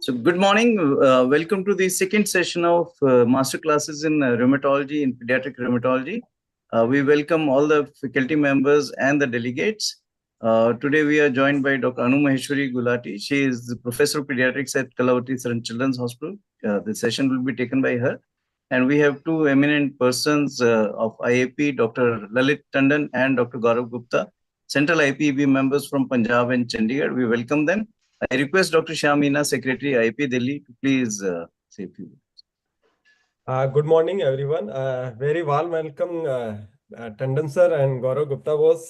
So good morning. Welcome to the second session of master classes in rheumatology, in pediatric rheumatology. We welcome all the faculty members and the delegates. Today we are joined by Dr. MAHESHWARI Gulati. She is the Professor of Pediatrics at Kalavati Children's Hospital. The session will be taken by her. And we have two eminent persons of IAP, Dr. Lalit Tandon and Dr. Gaurav Gupta, Central IPEB members from Punjab and Chandigarh. We welcome them. I request Dr. Shamina, Secretary, IIP Delhi, to please say a few words. Good morning, everyone. Very warm welcome, Tandon sir and Gaurav Gupta was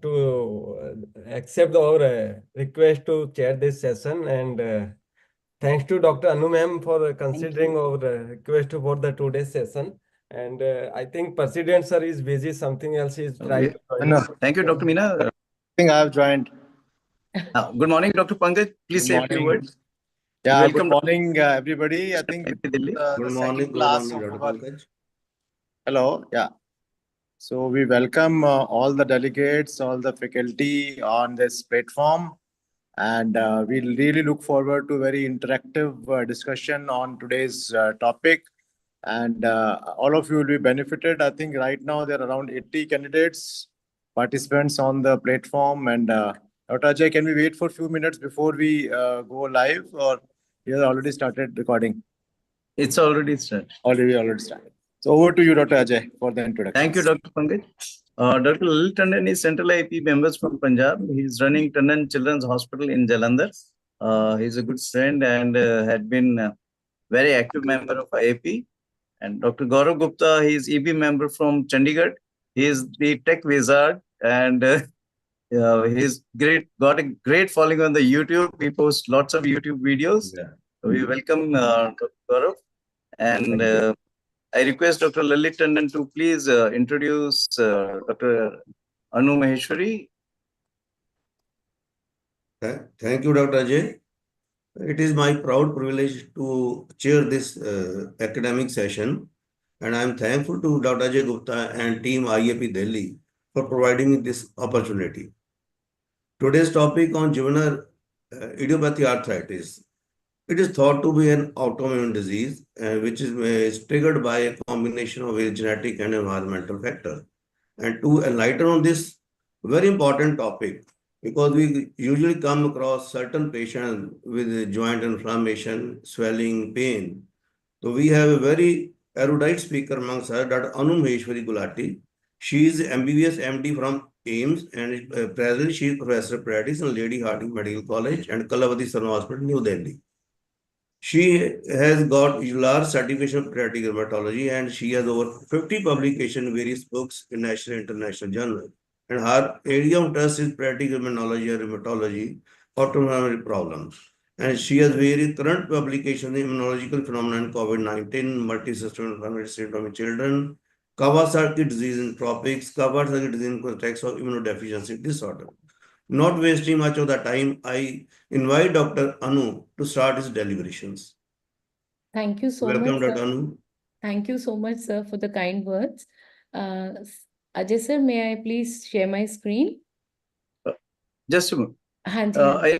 to accept our request to chair this session. And thanks to Dr. Anu ma'am for considering our request for the today's session. And I think President sir is busy. Something else is trying to join. No. Thank you, Dr. Meena. I think I have joined. Good morning, Dr. Pankaj. Please say a few words. Yeah, Welcome. good morning, everybody. I think Delhi. Good morning, Dr. Pankaj. Hello. Yeah. So we welcome all the delegates, all the faculty on this platform. And we really look forward to very interactive discussion on today's topic. And all of you will be benefited. I think right now there are around 80 candidates, participants on the platform. And Dr. Ajay, can we wait for a few minutes before we go live, or you have already started recording? It's already started. Already started. So over to you, Dr. Ajay, for the introduction. Thank you, Dr. Pankaj. Dr. Lalit Tandon is Central IP members from Punjab. He's running Tandon Children's Hospital in Jalandhar. He's a good friend and had been a very active member of IAP. And Dr. Gaurav Gupta, he is EB member from Chandigarh. He is the tech wizard and he's got a great following on the YouTube. We post lots of YouTube videos. Yeah. So we welcome Dr. Gaurav. And I request Dr. Lalit Tandon to please introduce Dr. Anu Maheshwari. Thank you, Dr. Ajay. It is my proud privilege to chair this academic session, and I am thankful to Dr. Ajay Gupta and team IAP Delhi for providing me this opportunity. Today's topic on juvenile idiopathic arthritis. It is thought to be an autoimmune disease which is triggered by a combination of a genetic and environmental factor. And to enlighten on this very important topic, because we usually come across certain patients with joint inflammation, swelling, pain. So we have a very erudite speaker amongst us, Dr. Anu Maheshwari Gulati. She is MBBS MD from AIMS, and presently she is Professor of Pediatrics in Lady Hardinge Medical College and Kalavati Children's Hospital, New Delhi. She has got large certification of pediatric rheumatology, and she has over 50 publications in various books in national and international journals. And her area of interest is pediatric immunology and rheumatology, autoimmune problems. And she has various current publications in immunological phenomena, COVID-19, multi-system inflammatory syndrome in children, Kawasaki disease in tropics, Kawasaki disease in context of immunodeficiency disorder. Not wasting much of the time, I invite Dr. Anu to start his deliberations. Thank you so much. Welcome, Dr. Anu. Thank you so much, sir, for the kind words. Ajay sir, may I please share my screen? Just a moment. Dr.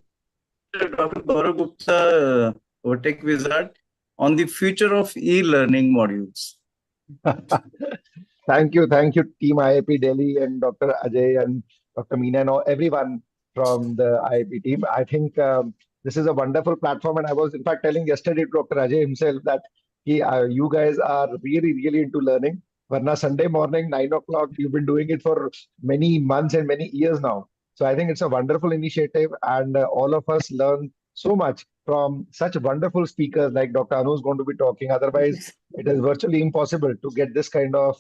Gaurav Gupta, our tech wizard, on the future of e-learning modules. Thank you, Team IAP Delhi and Dr. Ajay and Dr. Meena and everyone from the IAP team. I think this is a wonderful platform, and I was in fact telling yesterday to Dr. Ajay himself that you guys are really into learning. Varna Sunday morning, 9 o'clock, you've been doing it for many months and many years now. So I think it's a wonderful initiative, and all of us learn so much from such wonderful speakers like Dr. Anu is going to be talking. Otherwise, it is virtually impossible to get this kind of,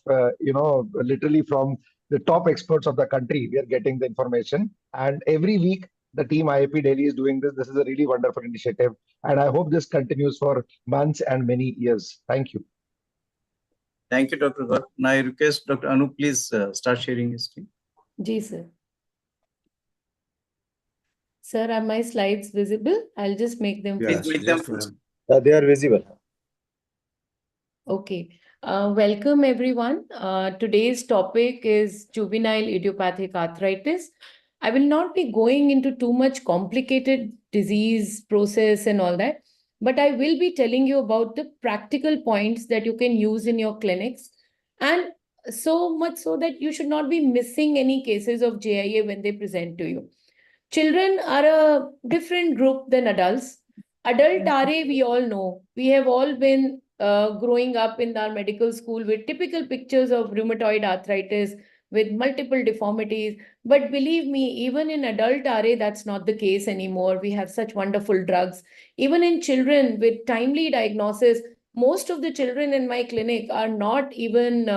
literally from the top experts of the country, we are getting the information. And every week, the team IAP Delhi is doing this. This is a really wonderful initiative. And I hope this continues for months and many years. Thank you. Thank you, Dr. Gaurav. Now I request Dr. Anu, please start sharing his screen. Ji, sir. Sir, are my slides visible? I'll just make them. Yes, please make them. They are visible. Okay. Welcome, everyone. Today's topic is juvenile idiopathic arthritis. I will not be going into too much complicated disease process and all that, but I will be telling you about the practical points that you can use in your clinics, and so much so that you should not be missing any cases of JIA when they present to you. Children are a different group than adults. Adult RA, we all know. We have all been growing up in our medical school with typical pictures of rheumatoid arthritis with multiple deformities. But believe me, even in adult RA, that's not the case anymore. We have such wonderful drugs. Even in children with timely diagnosis, most of the children in my clinic are not even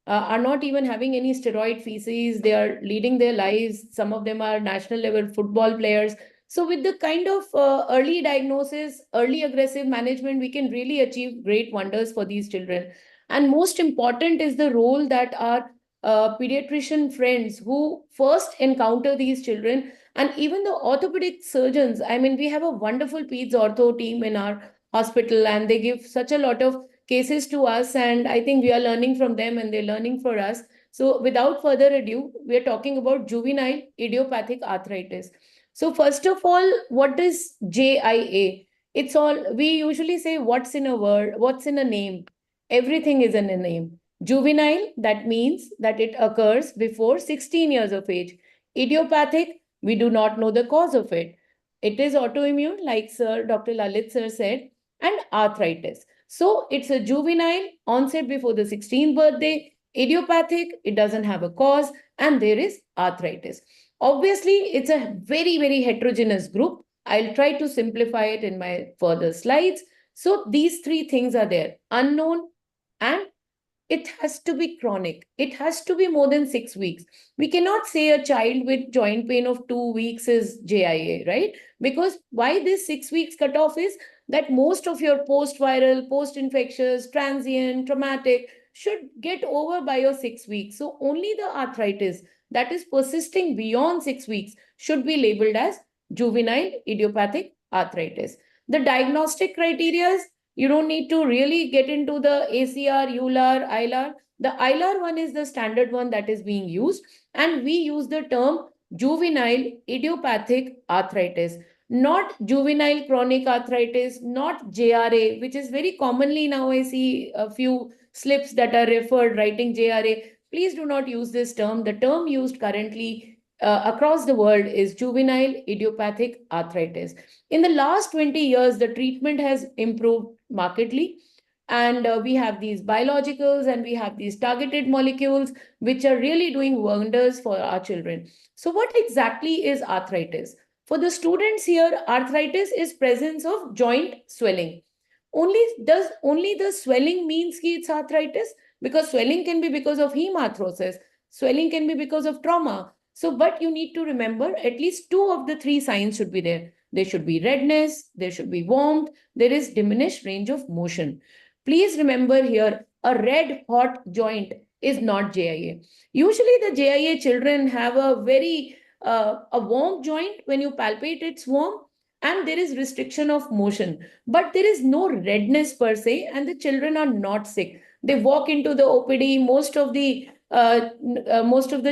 having any steroid feces. They are leading their lives. Some of them are national level football players. So with the kind of early diagnosis, early aggressive management, we can really achieve great wonders for these children. And most important is the role that our pediatrician friends who first encounter these children, and even the orthopedic surgeons. I mean, we have a wonderful peds ortho team in our hospital, and they give such a lot of cases to us, and I think we are learning from them and they're learning for us. So without further ado, we are talking about juvenile idiopathic arthritis. So first of all, what is JIA? It's all, we usually say what's in a word, what's in a name. Everything is in a name. Juvenile, that means that it occurs before 16 years of age. Idiopathic, we do not know the cause of it. It is autoimmune, like Dr. Lalit sir said, and arthritis. So it's a juvenile, onset before the 16th birthday, idiopathic, it doesn't have a cause, and there is arthritis. Obviously, it's a very, very heterogeneous group. I'll try to simplify it in my further slides. So these three things are there: unknown, and it has to be chronic. It has to be more than 6 weeks. We cannot say a child with joint pain of 2 weeks is JIA, right? Because why this 6 weeks cutoff is that most of your post-viral, post-infectious, transient, traumatic should get over by your 6 weeks. So only the arthritis that is persisting beyond 6 weeks should be labeled as juvenile idiopathic arthritis. The diagnostic criteria, you don't need to really get into the ACR, ULAR, ILAR. The ILAR one is the standard one that is being used, and we use the term juvenile idiopathic arthritis, not juvenile chronic arthritis, not JRA, which is very commonly now I see a few slips that are referred writing JRA. Please do not use this term. The term used currently across the world is juvenile idiopathic arthritis. In the last 20 years, the treatment has improved markedly. And we have these biologicals and we have these targeted molecules, which are really doing wonders for our children. So what exactly is arthritis? For the students here, arthritis is presence of joint swelling. Only the swelling means it's arthritis? Because swelling can be because of hemarthrosis. Swelling can be because of trauma. So, but you need to remember at least 2 of the 3 signs should be there. There should be redness, there should be warmth, there is diminished range of motion. Please remember here, a red hot joint is not JIA. Usually the JIA children have a very a warm joint. When you palpate, it's warm, and there is restriction of motion, but there is no redness per se, and the children are not sick. They walk into the OPD. Most of the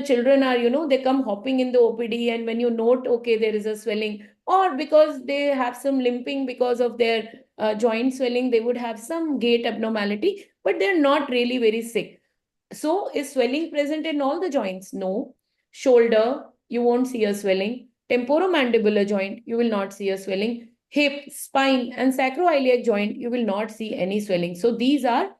children are, they come hopping in the OPD, and when you note, okay, there is a swelling, or because they have some limping because of their joint swelling, they would have some gait abnormality, but they're not really very sick. So is swelling present in all the joints? No. Shoulder, you won't see a swelling. Temporomandibular joint, you will not see a swelling. Hip, spine, and sacroiliac joint, you will not see any swelling. So these are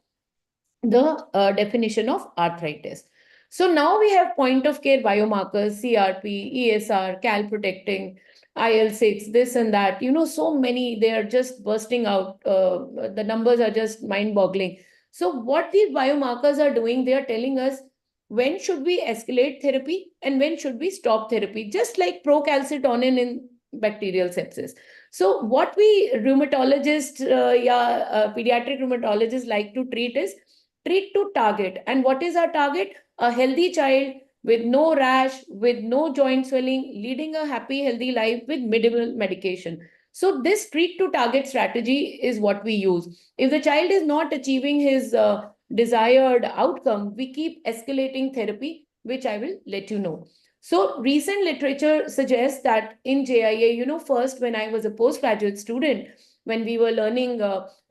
the definition of arthritis. So now we have point of care biomarkers, CRP, ESR, calprotectin, IL-6, this and that. So many, they are just bursting out. The numbers are just mind-boggling. So what these biomarkers are doing, they are telling us when should we escalate therapy and when should we stop therapy, just like procalcitonin in bacterial sepsis. So what we rheumatologists, pediatric rheumatologists like to treat is treat to target. And what is our target? A healthy child with no rash, with no joint swelling, leading a happy, healthy life with minimal medication. So this treat to target strategy is what we use. If the child is not achieving his desired outcome, we keep escalating therapy, which I will let you know. So recent literature suggests that in JIA, first when I was a postgraduate student, when we were learning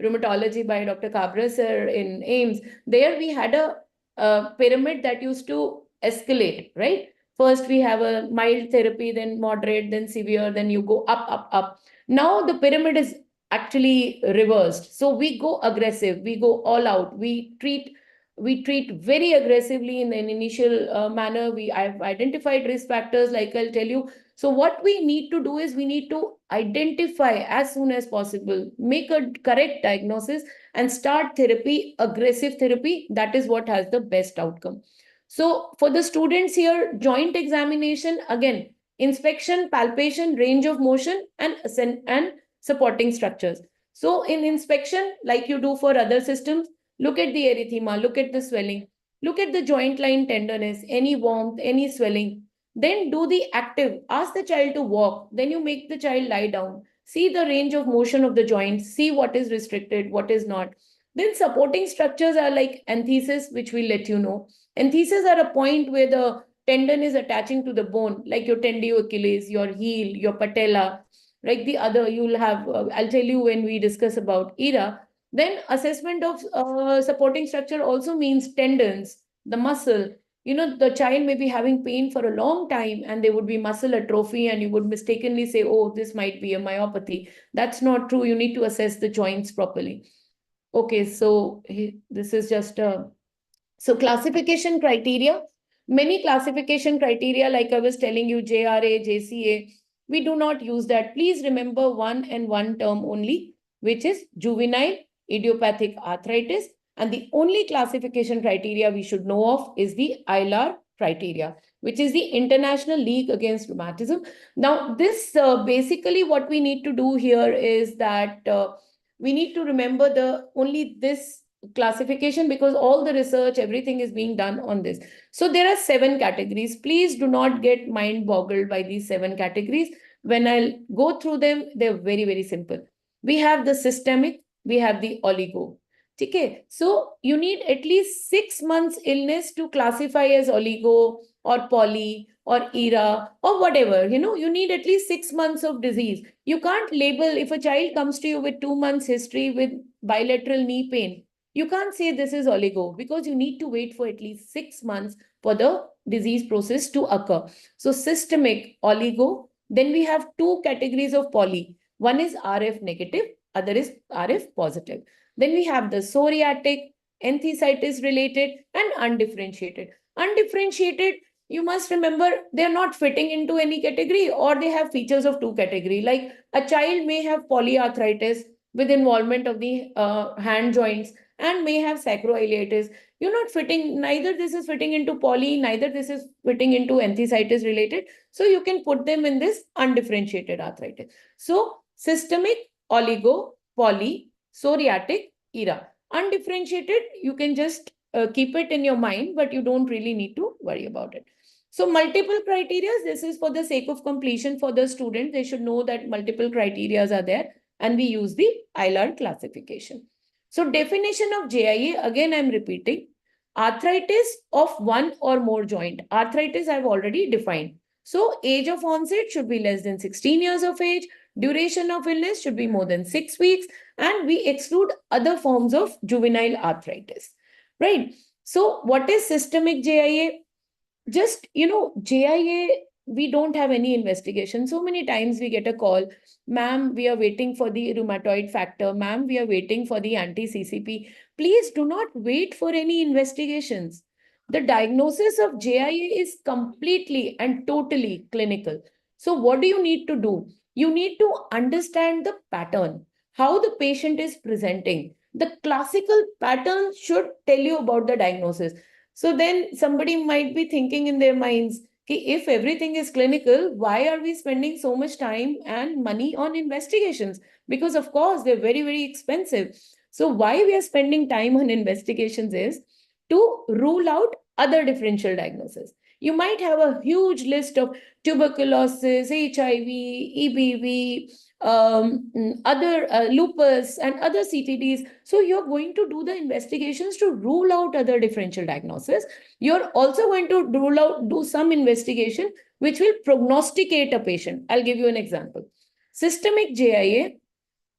rheumatology by Dr. Kabra sir in AIMS, there we had a pyramid that used to escalate, right? First we have a mild therapy, then moderate, then severe, then you go up, up, up. Now the pyramid is actually reversed. So we go aggressive, we go all out, we treat very aggressively in an initial manner. I've identified risk factors, like I'll tell you. So what we need to do is we need to identify as soon as possible, make a correct diagnosis and start therapy, aggressive therapy. That is what has the best outcome. So for the students here, joint examination, again, inspection, palpation, range of motion, and supporting structures. So in inspection, like you do for other systems, look at the erythema, look at the swelling, look at the joint line tenderness, any warmth, any swelling. Then do the active, ask the child to walk, then you make the child lie down, see the range of motion of the joints, see what is restricted, what is not. Then supporting structures are like enthesis, which will let you know. Enthesis are a point where the tendon is attaching to the bone, like your tendio Achilles, your heel, your patella, like the other, you'll have, I'll tell you when we discuss about ERA. Then assessment of supporting structure also means tendons, the muscle. The child may be having pain for a long time and there would be muscle atrophy and you would mistakenly say, oh, this might be a myopathy. That's not true. You need to assess the joints properly. Okay, so this is just so classification criteria. Many classification criteria, like I was telling you, JRA, JCA, we do not use that. Please remember one term only, which is juvenile idiopathic arthritis. And the only classification criteria we should know of is the ILR criteria, which is the International League Against Rheumatism. Now, this basically what we need to do here is that we need to remember only this classification, because all the research, everything is being done on this. So there are 7 categories. Please do not get mind boggled by these 7 categories. When I'll go through them, they're very, very simple. We have the systemic, we have the oligo. Okay, so you need at least 6 months illness to classify as oligo or poly or ERA or whatever. You need at least 6 months of disease. You can't label, if a child comes to you with 2 months history with bilateral knee pain, you can't say this is oligo, because you need to wait for at least 6 months for the disease process to occur. So systemic, oligo. Then we have 2 categories of poly. One is RF negative, other is RF positive. Then we have the psoriatic, enthesitis related, and undifferentiated. Undifferentiated, you must remember, they're not fitting into any category, or they have features of 2 categories. Like a child may have polyarthritis with involvement of the hand joints and may have sacroiliitis. You're not fitting, neither this is fitting into poly, neither this is fitting into enthesitis related. So you can put them in this undifferentiated arthritis. So systemic, oligo, poly, psoriatic, ERA. Undifferentiated, you can just keep it in your mind, but you don't really need to worry about it. So multiple criteria, this is for the sake of completion for the student. They should know that multiple criteria are there, and we use the ILR classification. So definition of JIA, again, I'm repeating, arthritis of one or more joint. Arthritis I've already defined. So age of onset should be less than 16 years of age. Duration of illness should be more than 6 weeks. And we exclude other forms of juvenile arthritis, right? So what is systemic JIA? Just, JIA, we don't have any investigation. So many times we get a call, ma'am, we are waiting for the rheumatoid factor. Ma'am, we are waiting for the anti-CCP. Please do not wait for any investigations. The diagnosis of JIA is completely and totally clinical. So what do you need to do? You need to understand the pattern, how the patient is presenting. The classical pattern should tell you about the diagnosis. So then somebody might be thinking in their minds, if everything is clinical, why are we spending so much time and money on investigations? Because of course, they're very, very expensive. So why we are spending time on investigations is to rule out other differential diagnoses. You might have a huge list of tuberculosis, HIV, EBV, other lupus and other CTDs. So you're going to do the investigations to rule out other differential diagnosis. You're also going to do some investigation which will prognosticate a patient. I'll give you an example. Systemic JIA,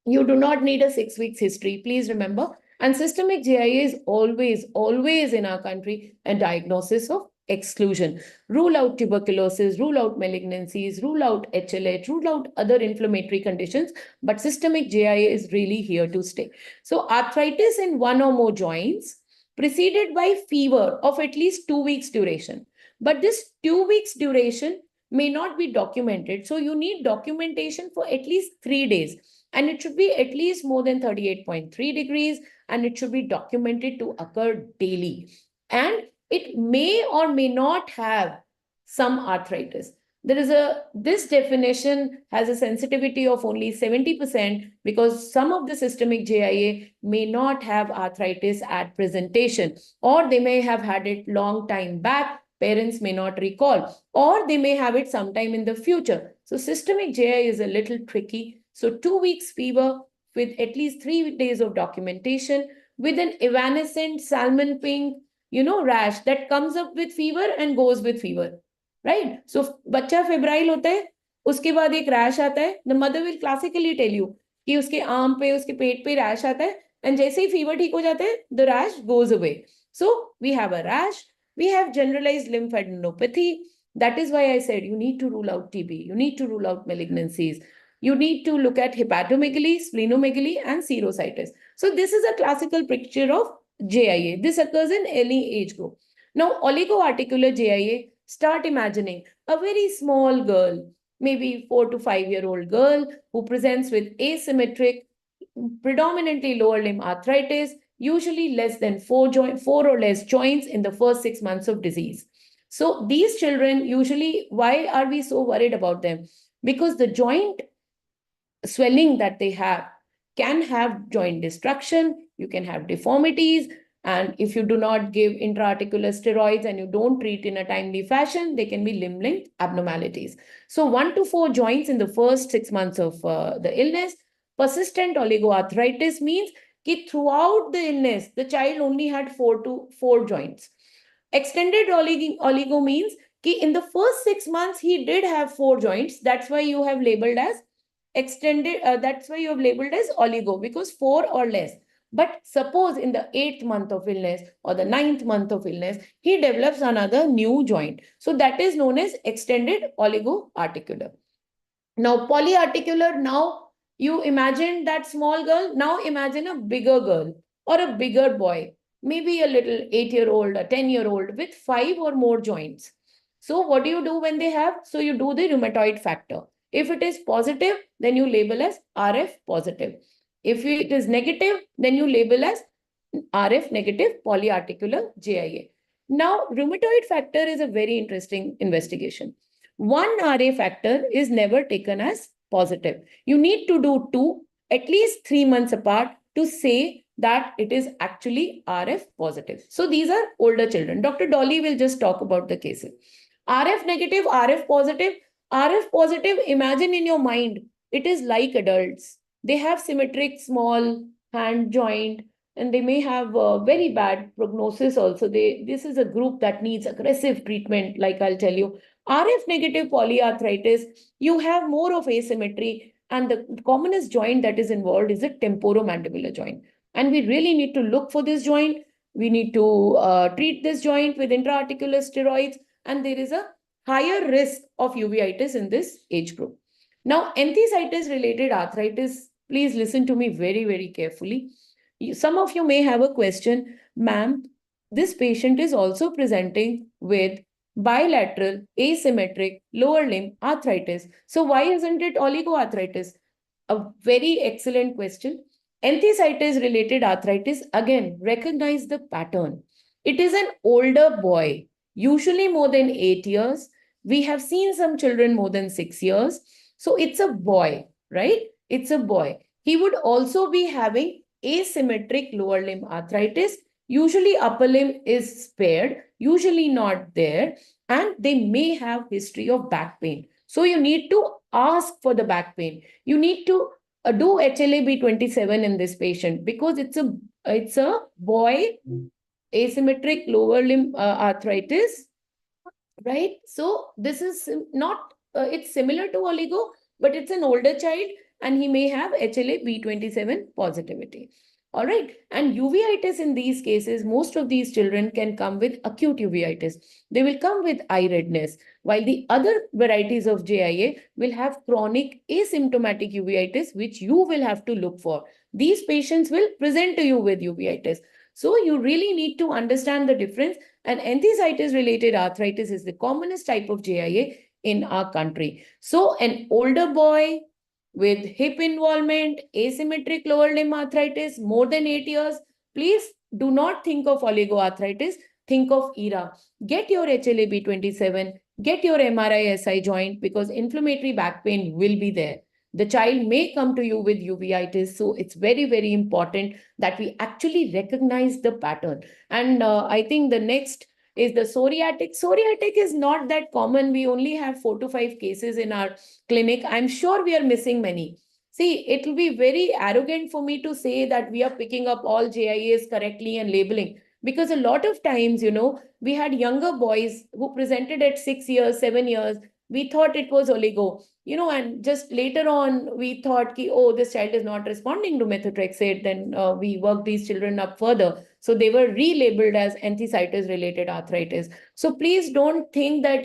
you do not need a 6 weeks history, please remember. And systemic JIA is always in our country a diagnosis of exclusion. Rule out tuberculosis, rule out malignancies, rule out HLH, rule out other inflammatory conditions, but systemic JIA is really here to stay. So arthritis in one or more joints preceded by fever of at least 2 weeks duration. But this 2 weeks duration may not be documented. So you need documentation for at least 3 days. And it should be at least more than 38.3 degrees, and it should be documented to occur daily. And it may or may not have some arthritis. This definition has a sensitivity of only 70% because some of the systemic JIA may not have arthritis at presentation, or they may have had it long time back. Parents may not recall, or they may have it sometime in the future. So systemic JIA is a little tricky. So 2 weeks fever with at least 3 days of documentation with an evanescent salmon pink, rash that comes up with fever and goes with fever, right? So बच्चा febrile होता है, उसके बाद एक rash आता है. The mother will classically tell you कि उसके आर्म पे, उसके पेट पे rash आता है, and जैसे ही fever ठीक हो जाता है, the rash goes away. So we have a rash, we have generalized lymphadenopathy. That is why I said you need to rule out TB, you need to rule out malignancies. You need to look at hepatomegaly, splenomegaly, and serositis. So this is a classical picture of JIA. This occurs in any age group. Now, oligoarticular JIA, start imagining a very small girl, maybe 4 to 5 year old girl who presents with asymmetric, predominantly lower limb arthritis, usually less than 4 or less joints in the first 6 months of disease. So these children usually, why are we so worried about them? Because the joint swelling that they have can have joint destruction, you can have deformities, and if you do not give intra-articular steroids and you don't treat in a timely fashion, they can be limb length abnormalities. So 1 to 4 joints in the first 6 months of the illness. Persistent oligoarthritis means that throughout the illness, the child only had 4 joints. Extended oligo means that in the first 6 months, he did have 4 joints. That's why you have labeled as extended, that's why you have labeled as oligo, because 4 or less. But suppose in the 8th month of illness or the 9th month of illness, he develops another new joint. So that is known as extended oligoarticular. Now polyarticular, now you imagine that small girl, now imagine a bigger girl or a bigger boy, maybe a little 8-year-old, a 10-year-old with 5 or more joints. So what do you do when they have? So you do the rheumatoid factor. If it is positive, then you label as RF positive. If it is negative, then you label as RF negative polyarticular JIA. Now, rheumatoid factor is a very interesting investigation. One RA factor is never taken as positive. You need to do 2, at least 3 months apart to say that it is actually RF positive. So these are older children. Dr. Dolly will just talk about the cases. RF negative, RF positive, imagine in your mind, it is like adults. They have symmetric small hand joint and they may have very bad prognosis also. This is a group that needs aggressive treatment, like I'll tell you. RF negative polyarthritis, you have more of asymmetry, and the commonest joint that is involved is the temporomandibular joint. And we really need to look for this joint. We need to treat this joint with intra-articular steroids, and there is a higher risk of uveitis in this age group. Now, enthesitis-related arthritis, please listen to me very, very carefully. Some of you may have a question, ma'am, this patient is also presenting with bilateral, asymmetric, lower limb arthritis. So why isn't it oligoarthritis? A very excellent question. Enthesitis-related arthritis, again, recognize the pattern. It is an older boy, usually more than 8 years. We have seen some children more than 6 years. So it's a boy, right? It's a boy. He would also be having asymmetric lower limb arthritis. Usually upper limb is spared, usually not there, and they may have history of back pain. So you need to ask for the back pain. You need to do HLA-B27 in this patient because it's a boy asymmetric lower limb arthritis, right? So this is not, it's similar to oligo, but it's an older child and he may have HLA-B27 positivity. All right. And uveitis in these cases, most of these children can come with acute uveitis. They will come with eye redness, while the other varieties of JIA will have chronic asymptomatic uveitis, which you will have to look for. These patients will present to you with uveitis. So you really need to understand the difference. And enthesitis-related arthritis is the commonest type of JIA in our country. So an older boy with hip involvement, asymmetric lower limb arthritis, more than 8 years, please do not think of oligoarthritis, think of ERA. Get your HLA-B27, get your MRI-SI joint because inflammatory back pain will be there. The child may come to you with uveitis, so it's very, very important that we actually recognize the pattern. And I think the next is the psoriatic. Psoriatic is not that common. We only have 4 to 5 cases in our clinic. I'm sure we are missing many. See, it will be very arrogant for me to say that we are picking up all JIAs correctly and labeling. Because a lot of times, we had younger boys who presented at 6 years, 7 years. We thought it was oligo, and just later on, we thought, oh, this child is not responding to methotrexate. Then we worked these children up further. So they were relabeled as enthesitis-related arthritis. So please don't think that,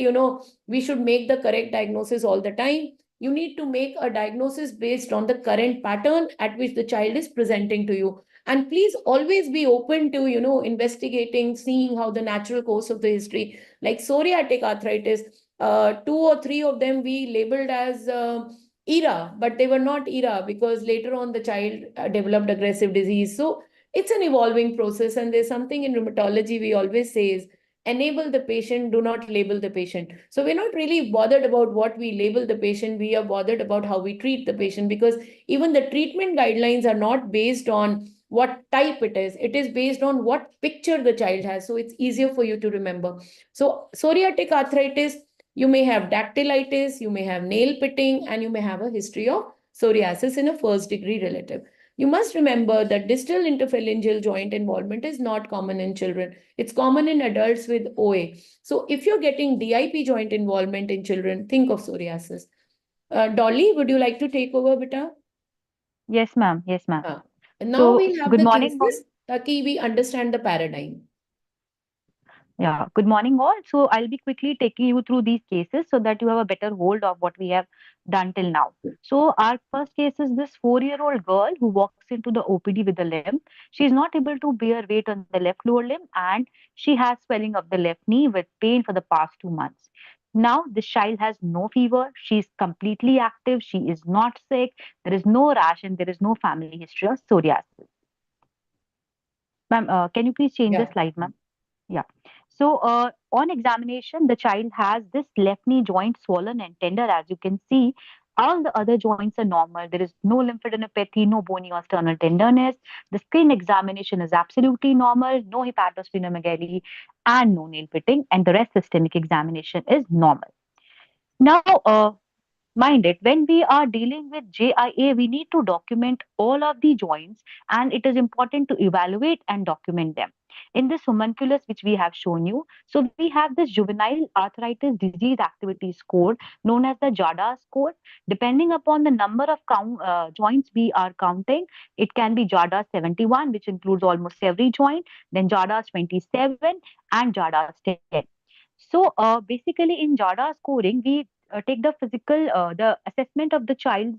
we should make the correct diagnosis all the time. You need to make a diagnosis based on the current pattern at which the child is presenting to you. And please always be open to, investigating, seeing how the natural course of the history, like psoriatic arthritis, 2 or 3 of them we labeled as ERA, but they were not ERA because later on the child developed aggressive disease. So it's an evolving process. And there's something in rheumatology we always say is enable the patient, do not label the patient. So we're not really bothered about what we label the patient. We are bothered about how we treat the patient because even the treatment guidelines are not based on what type it is. It is based on what picture the child has. So it's easier for you to remember. So psoriatic arthritis, you may have dactylitis, you may have nail pitting, and you may have a history of psoriasis in a first degree relative. You must remember that distal interphalangeal joint involvement is not common in children. It's common in adults with OA. So if you're getting DIP joint involvement in children, think of psoriasis. Dolly, would you like to take over, beta? Yes, ma'am. Yes, ma'am. Now So, we'll have good the morning. cases, taki we understand the paradigm. Yeah, good morning, all. So, I'll be quickly taking you through these cases so that you have a better hold of what we have done till now. So, our first case is this 4-year-old girl who walks into the OPD with a limp. She is not able to bear weight on the left lower limb and she has swelling of the left knee with pain for the past 2 months. Now, this child has no fever. She is completely active. She is not sick. There is no rash and there is no family history of psoriasis. Ma'am, can you please change the slide, ma'am? Yeah. So on examination, the child has this left knee joint swollen and tender, as you can see. All the other joints are normal. There is no lymphadenopathy, no bony or sternal tenderness. The skin examination is absolutely normal, no hepatosplenomegaly, and no nail pitting. And the rest systemic examination is normal. Now, mind it, when we are dealing with JIA, we need to document all of the joints and it is important to evaluate and document them. In this homunculus, which we have shown you, so we have this juvenile arthritis disease activity score known as the JADA score. Depending upon the number of joints we are counting, it can be JADA 71, which includes almost every joint, then JADA 27 and JADA 10. So basically in JADA scoring, we take the assessment of the child's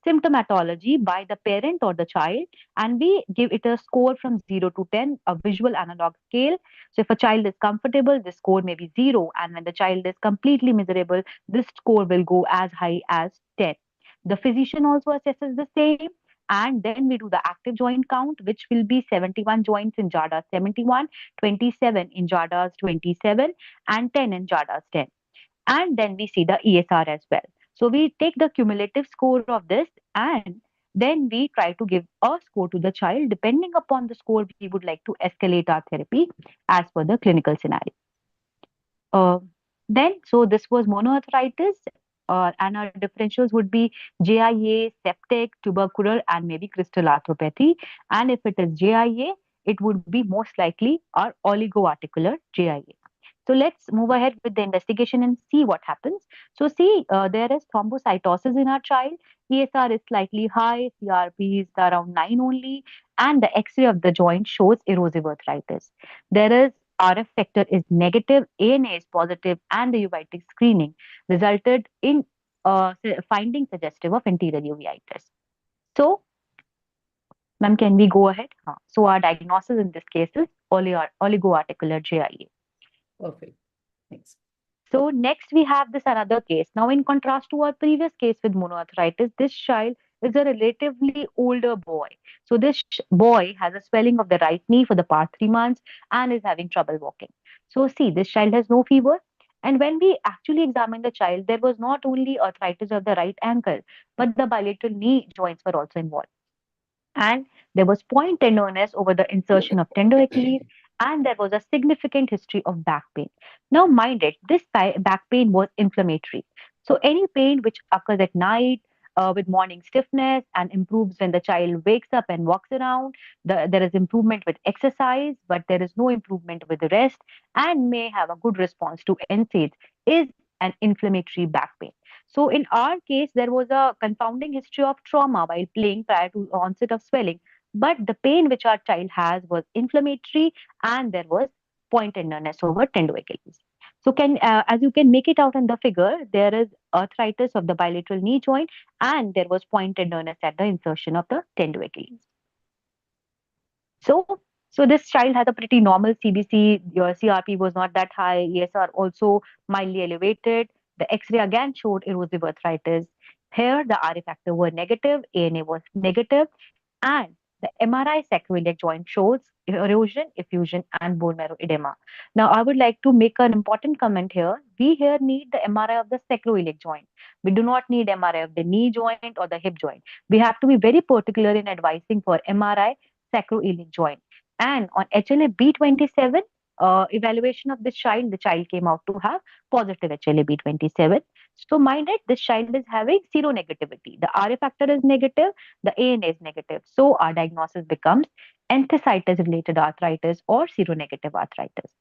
symptomatology by the parent or the child, and we give it a score from 0 to 10, a visual analog scale. So if a child is comfortable, the score may be 0, and when the child is completely miserable, this score will go as high as 10. The physician also assesses the same, and then we do the active joint count, which will be 71 joints in JADA 71, 27 in JADA's 27, and 10 in JADA's 10. And then we see the ESR as well. So we take the cumulative score of this and then we try to give a score to the child. Depending upon the score, we would like to escalate our therapy as per the clinical scenario. So this was monoarthritis. and our differentials would be JIA, septic, tubercular, and maybe crystal arthropathy. And if it is JIA, it would be most likely our oligoarticular JIA. So let's move ahead with the investigation and see what happens. So see, there is thrombocytosis in our child. ESR is slightly high, CRP is around 9 only, and the X-ray of the joint shows erosive arthritis. There is RF factor is negative, ANA is positive, and the uveitic screening resulted in finding suggestive of anterior uveitis. So, ma'am, can we go ahead? So our diagnosis in this case is oligoarticular JIA. Perfect. Thanks. So next we have this another case. Now, in contrast to our previous case with monoarthritis, this child is a relatively older boy. So this boy has a swelling of the right knee for the past 3 months and is having trouble walking. So see, this child has no fever. And when we actually examined the child, there was not only arthritis of the right ankle, but the bilateral knee joints were also involved. And there was point tenderness over the insertion of tender Achilles, and there was a significant history of back pain. Now, mind it, this back pain was inflammatory. So, any pain which occurs at night with morning stiffness and improves when the child wakes up and walks around, there is improvement with exercise, but there is no improvement with the rest, and may have a good response to NSAIDs, is an inflammatory back pain. So in our case, there was a confounding history of trauma while playing prior to onset of swelling. But the pain which our child has was inflammatory, and there was point tenderness over tendoachilles. So as you can make it out in the figure, there is arthritis of the bilateral knee joint, and there was point tenderness at the insertion of the tendoachilles. So, so this child has a pretty normal CBC. Your CRP was not that high. ESR also mildly elevated. The X-ray again showed erosive arthritis. Here, the RA factor were negative, ANA was negative, and the MRI sacroiliac joint shows erosion, effusion, and bone marrow edema. Now, I would like to make an important comment here. We here need the MRI of the sacroiliac joint. We do not need MRI of the knee joint or the hip joint. We have to be very particular in advising for MRI sacroiliac joint. And on HLA-B27 evaluation of this child, the child came out to have positive HLA-B27. So mind it, this child is having seronegativity. The RA factor is negative, the ANA is negative. So our diagnosis becomes enthesitis-related arthritis or seronegative arthritis.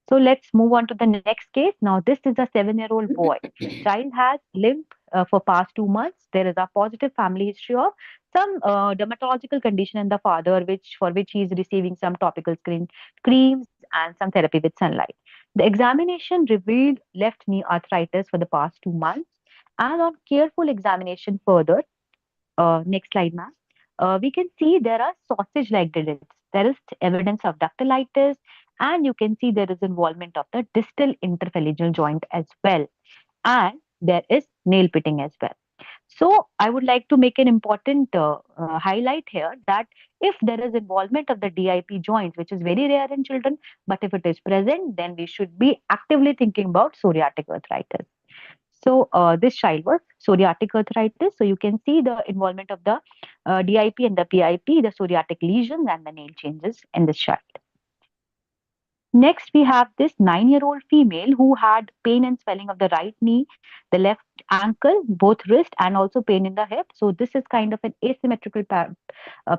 So let's move on to the next case. Now, this is a 7-year-old boy. Child has limp for past 2 months. There is a positive family history of some dermatological condition in the father, for which he is receiving some topical creams and some therapy with sunlight. The examination revealed left knee arthritis for the past 2 months. And on careful examination further, next slide, ma'am. We can see there are sausage-like digits. There is evidence of dactylitis, and you can see there is involvement of the distal interphalangeal joint as well. And there is nail pitting as well. So I would like to make an important highlight here that if there is involvement of the DIP joint, which is very rare in children, but if it is present, then we should be actively thinking about psoriatic arthritis. So this child was psoriatic arthritis. So you can see the involvement of the DIP and the PIP, the psoriatic lesions and the nail changes in this child. Next, we have this 9-year-old female who had pain and swelling of the right knee, the left ankle, both wrist, and also pain in the hip. So this is kind of an asymmetrical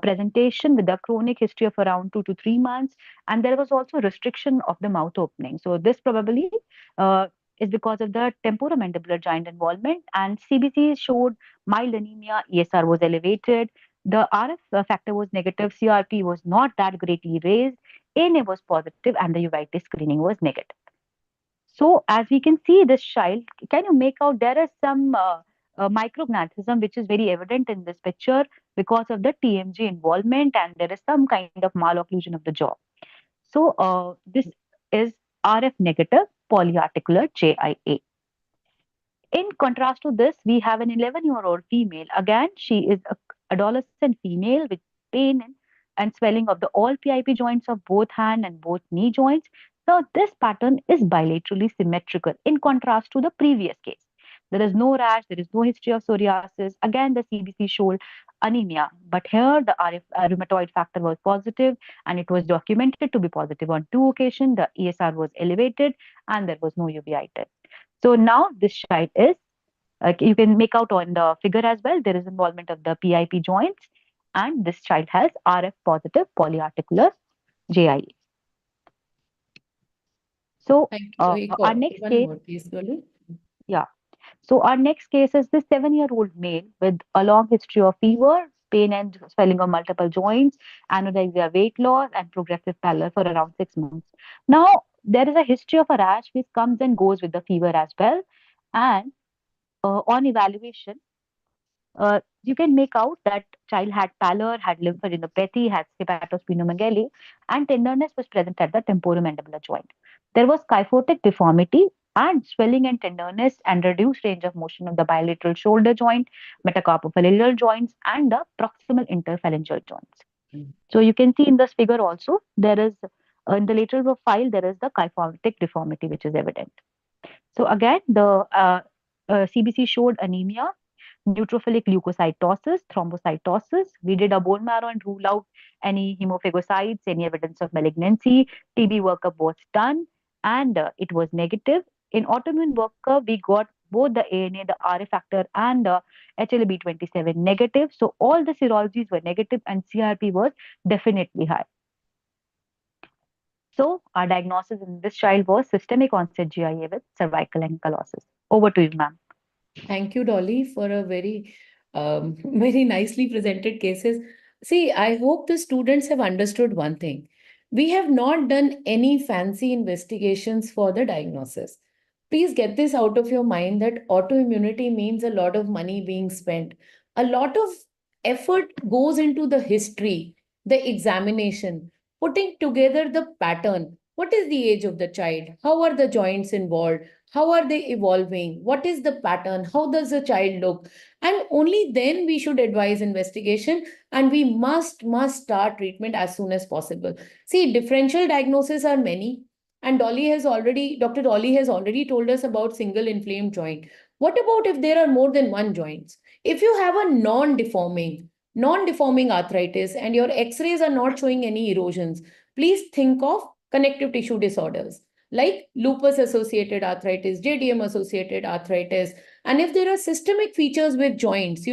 presentation with a chronic history of around 2 to 3 months. And there was also restriction of the mouth opening. So this probably is because of the temporomandibular joint involvement. And CBC showed mild anemia, ESR was elevated. The RF factor was negative, CRP was not that greatly raised, ANA was positive, and the uveitis screening was negative. So as we can see this child, can you make out there is some micrognathism which is very evident in this picture because of the TMJ involvement, and there is some kind of malocclusion of the jaw. So this is RF negative polyarticular JIA. In contrast to this, we have an 11-year-old female. Again, she is an adolescent female with pain and swelling of the all PIP joints of both hand and both knee joints. So this pattern is bilaterally symmetrical in contrast to the previous case. There is no rash, there is no history of psoriasis. Again, the CBC showed anemia, but here the rheumatoid factor was positive, and it was documented to be positive on 2 occasions. The ESR was elevated and there was no uveitis. So now this child is You can make out on the figure as well. There is involvement of the PIP joints, and this child has RF positive polyarticular JIA. So our next case, more, please, Dolly. yeah. So our next case is this 7-year-old male with a long history of fever, pain and swelling of multiple joints, anorexia, weight loss, and progressive pallor for around 6 months. Now, there is a history of a rash which comes and goes with the fever as well. And on evaluation, you can make out that child had pallor, had lymphadenopathy, had hepatosplenomegaly, and tenderness was present at the temporomandibular joint. There was kyphotic deformity and swelling and tenderness and reduced range of motion of the bilateral shoulder joint, metacarpophalangeal joints, and the proximal interphalangeal joints. So you can see in this figure also, there is in the lateral profile, there is the kyphotic deformity which is evident. So again, the CBC showed anemia, neutrophilic leukocytosis, thrombocytosis. We did a bone marrow and rule out any hemophagocytes, any evidence of malignancy. TB workup was done and it was negative. In autoimmune workup, we got both the ANA, the RA factor, and the HLA-B27 negative. So all the serologies were negative and CRP was definitely high. So our diagnosis in this child was systemic onset JIA with cervical ankylosis. Over to you, ma'am. Thank you, Dolly, for a very, very nicely presented cases. See, I hope the students have understood one thing. We have not done any fancy investigations for the diagnosis. Please get this out of your mind that autoimmunity means a lot of money being spent. A lot of effort goes into the history, the examination, putting together the pattern. What is the age of the child? How are the joints involved? How are they evolving? What is the pattern? How does the child look? And only then we should advise investigation, and we must start treatment as soon as possible. See, differential diagnoses are many, and Dr. Dolly has already told us about single inflamed joint. What about if there are more than one joints? If you have a non-deforming arthritis and your x-rays are not showing any erosions, please think of connective tissue disorders like lupus associated arthritis, JDM associated arthritis. And if there are systemic features with joints,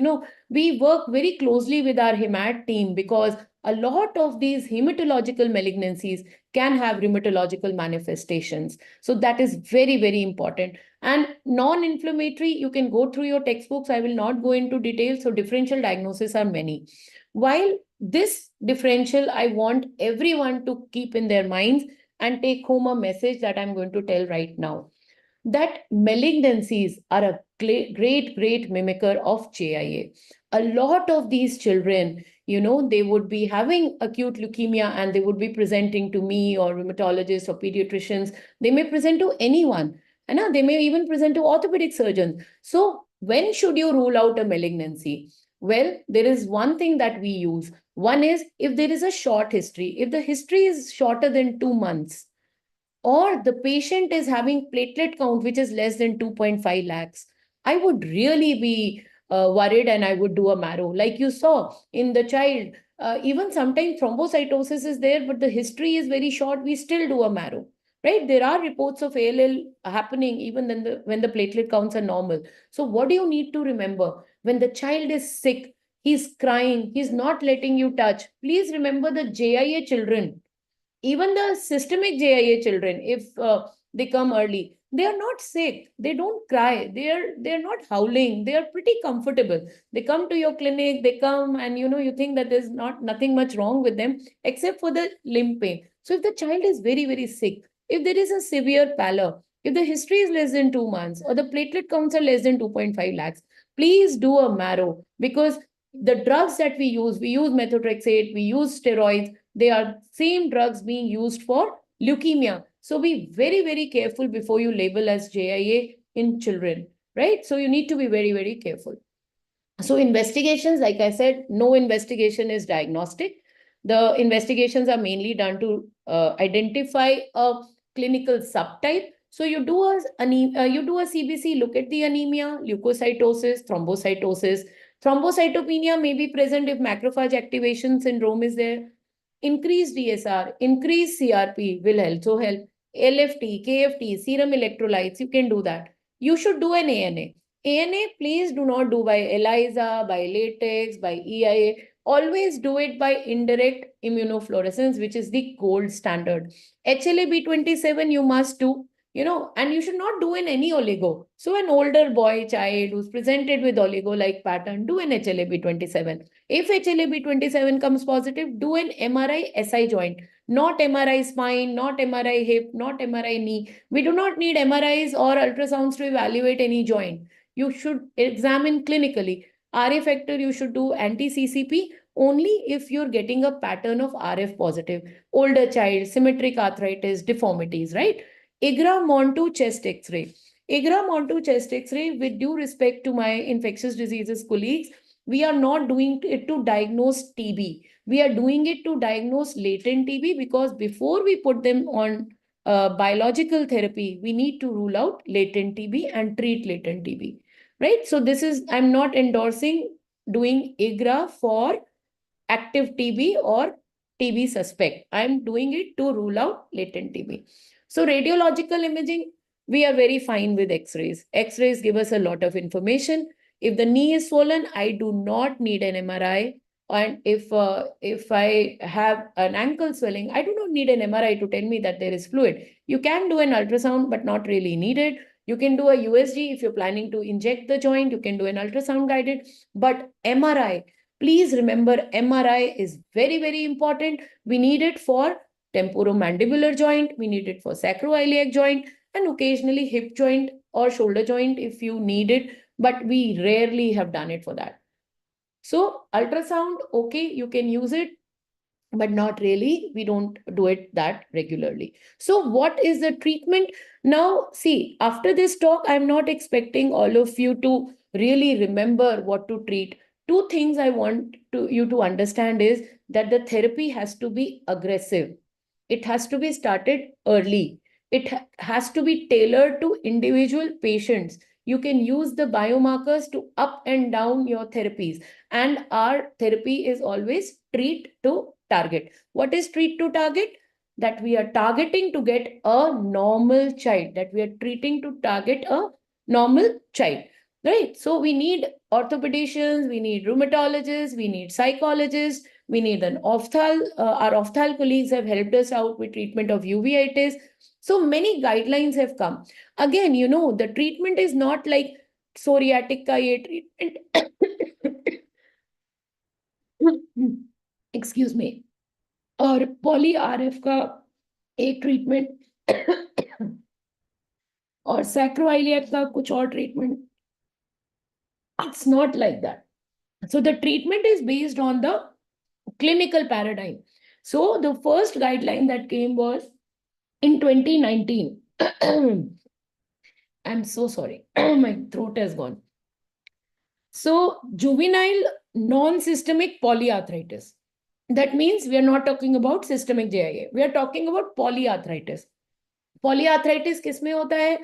we work very closely with our hemat team because a lot of these hematological malignancies can have rheumatological manifestations. So that is very, very important. And non-inflammatory, you can go through your textbooks. I will not go into details. So differential diagnoses are many. While this differential, I want everyone to keep in their minds and take home a message that I'm going to tell right now. That malignancies are a great mimicker of JIA. A lot of these children, they would be having acute leukemia and they would be presenting to me or rheumatologists or pediatricians. They may present to anyone. And they may even present to orthopedic surgeons. So when should you rule out a malignancy? Well, there is one thing that we use. One is if there is a short history. If the history is shorter than 2 months, or the patient is having platelet count which is less than 2.5 lakhs, I would really be worried and I would do a marrow. Like you saw in the child, even sometimes thrombocytosis is there, but the history is very short, we still do a marrow. Right? There are reports of ALL happening even when the platelet counts are normal. So what do you need to remember? When the child is sick, he's crying, he's not letting you touch. Please remember the JIA children, even the systemic JIA children, if they come early, they are not sick. They don't cry. They're not howling. They are pretty comfortable. They come to your clinic. They come and you think that there's nothing much wrong with them except for the limb pain. So if the child is very, very sick, if there is a severe pallor, if the history is less than 2 months or the platelet counts are less than 2.5 lakhs, please do a marrow, because the drugs that we use methotrexate, we use steroids. They are same drugs being used for leukemia. So be very, very careful before you label as JIA in children, right? So you need to be very, very careful. So investigations, like I said, no investigation is diagnostic. The investigations are mainly done to identify a clinical subtype. So you do a CBC, look at the anemia, leukocytosis, thrombocytosis. Thrombocytopenia may be present if macrophage activation syndrome is there. Increased DSR, increased CRP will also help. LFT, KFT, serum electrolytes, you can do that. You should do an ANA. ANA, please do not do by ELISA, by latex, by EIA. Always do it by indirect immunofluorescence, which is the gold standard. HLA-B27 you must do, and you should not do in any oligo. So an older boy child who's presented with oligo-like pattern, do an HLA-B27. If HLA-B27 comes positive, do an MRI SI joint, not MRI spine, not MRI hip, not MRI knee. We do not need MRIs or ultrasounds to evaluate any joint. You should examine clinically. RA factor, you should do anti-CCP only if you're getting a pattern of RF positive. Older child, symmetric arthritis, deformities, right? IGRA-MON2 chest X-ray. IGRA-MON2 chest X-ray, with due respect to my infectious diseases colleagues, we are not doing it to diagnose TB. We are doing it to diagnose latent TB, because before we put them on biological therapy, we need to rule out latent TB and treat latent TB. Right? So this is, I'm not endorsing doing IGRA for active TB or TB suspect. I'm doing it to rule out latent TB. So radiological imaging, we are very fine with X-rays. X-rays give us a lot of information. If the knee is swollen, I do not need an MRI. And if I have an ankle swelling, I do not need an MRI to tell me that there is fluid. You can do an ultrasound, but not really needed. You can do a USG if you're planning to inject the joint. You can do an ultrasound guided. But MRI, please remember, MRI is very, very important. We need it for temporomandibular joint. We need it for sacroiliac joint, and occasionally hip joint or shoulder joint if you need it. But we rarely have done it for that. So ultrasound, okay, you can use it, but not really. We don't do it that regularly. So what is the treatment? Now, see, after this talk, I'm not expecting all of you to really remember what to treat. Two things I want you to understand is that the therapy has to be aggressive. It has to be started early. It has to be tailored to individual patients. You can use the biomarkers to up and down your therapies. And our therapy is always treat to target. What is treat to target? That we are targeting to get a normal child, that we are treating to target a normal child, right? So we need orthopedicians, we need rheumatologists, we need psychologists, we need an ophthal. Our ophthal colleagues have helped us out with treatment of uveitis. So many guidelines have come. Again, the treatment is not like psoriatic JIA treatment. Excuse me. Or poly-RF ka ek treatment. Or sacroiliac ka kuch aur treatment. It's not like that. So the treatment is based on the clinical paradigm. So the first guideline that came was in 2019. I'm so sorry. My throat has gone. So juvenile non-systemic polyarthritis. That means we are not talking about systemic JIA. We are talking about polyarthritis. Polyarthritis किसमें होता है?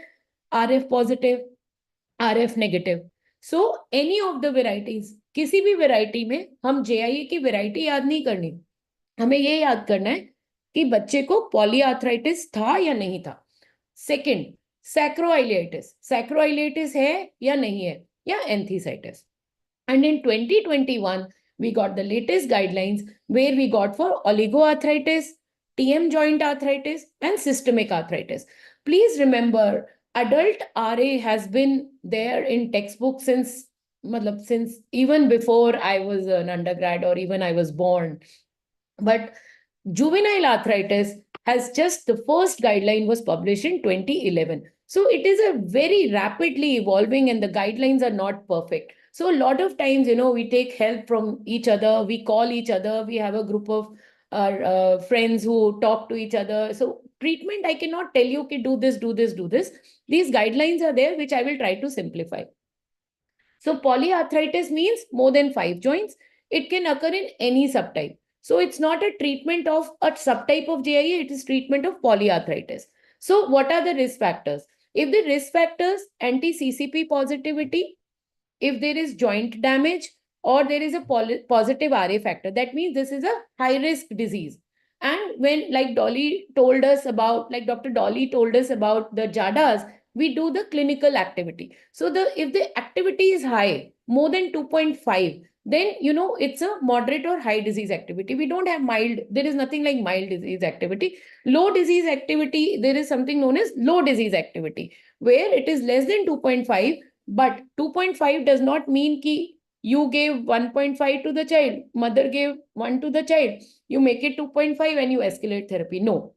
RF positive, RF negative. So any of the varieties, किसी भी variety में हम JIA की variety याद नहीं करनी. हमें ये याद करना है कि बच्चे को polyarthritis था या नहीं था. Second, sacroiliitis. Sacroiliitis है या नहीं है, या enthesitis. And in 2021, we got the latest guidelines where we got for oligoarthritis, TM joint arthritis, and systemic arthritis. Please remember, adult RA has been there in textbooks since even before I was an undergrad or even I was born. But juvenile arthritis has just, the first guideline was published in 2011. So it is a very rapidly evolving and the guidelines are not perfect. So a lot of times, we take help from each other, we call each other, we have a group of our friends who talk to each other. So treatment, I cannot tell you, okay, do this, do this, do this. These guidelines are there, which I will try to simplify. So polyarthritis means more than 5 joints. It can occur in any subtype. So it's not a treatment of a subtype of JIA, it is treatment of polyarthritis. So what are the risk factors? If the risk factors, anti-CCP positivity, if there is joint damage, or there is a positive RA factor, that means this is a high-risk disease. And when, like Dr. Dolly told us about the JADAs, we do the clinical activity. So if the activity is high, more than 2.5, then, it's a moderate or high disease activity. We don't have mild. There is nothing like mild disease activity. Low disease activity, there is something known as low disease activity, where it is less than 2.5, but 2.5 does not mean ki you gave 1.5 to the child, mother gave 1 to the child, you make it 2.5 and you escalate therapy. No,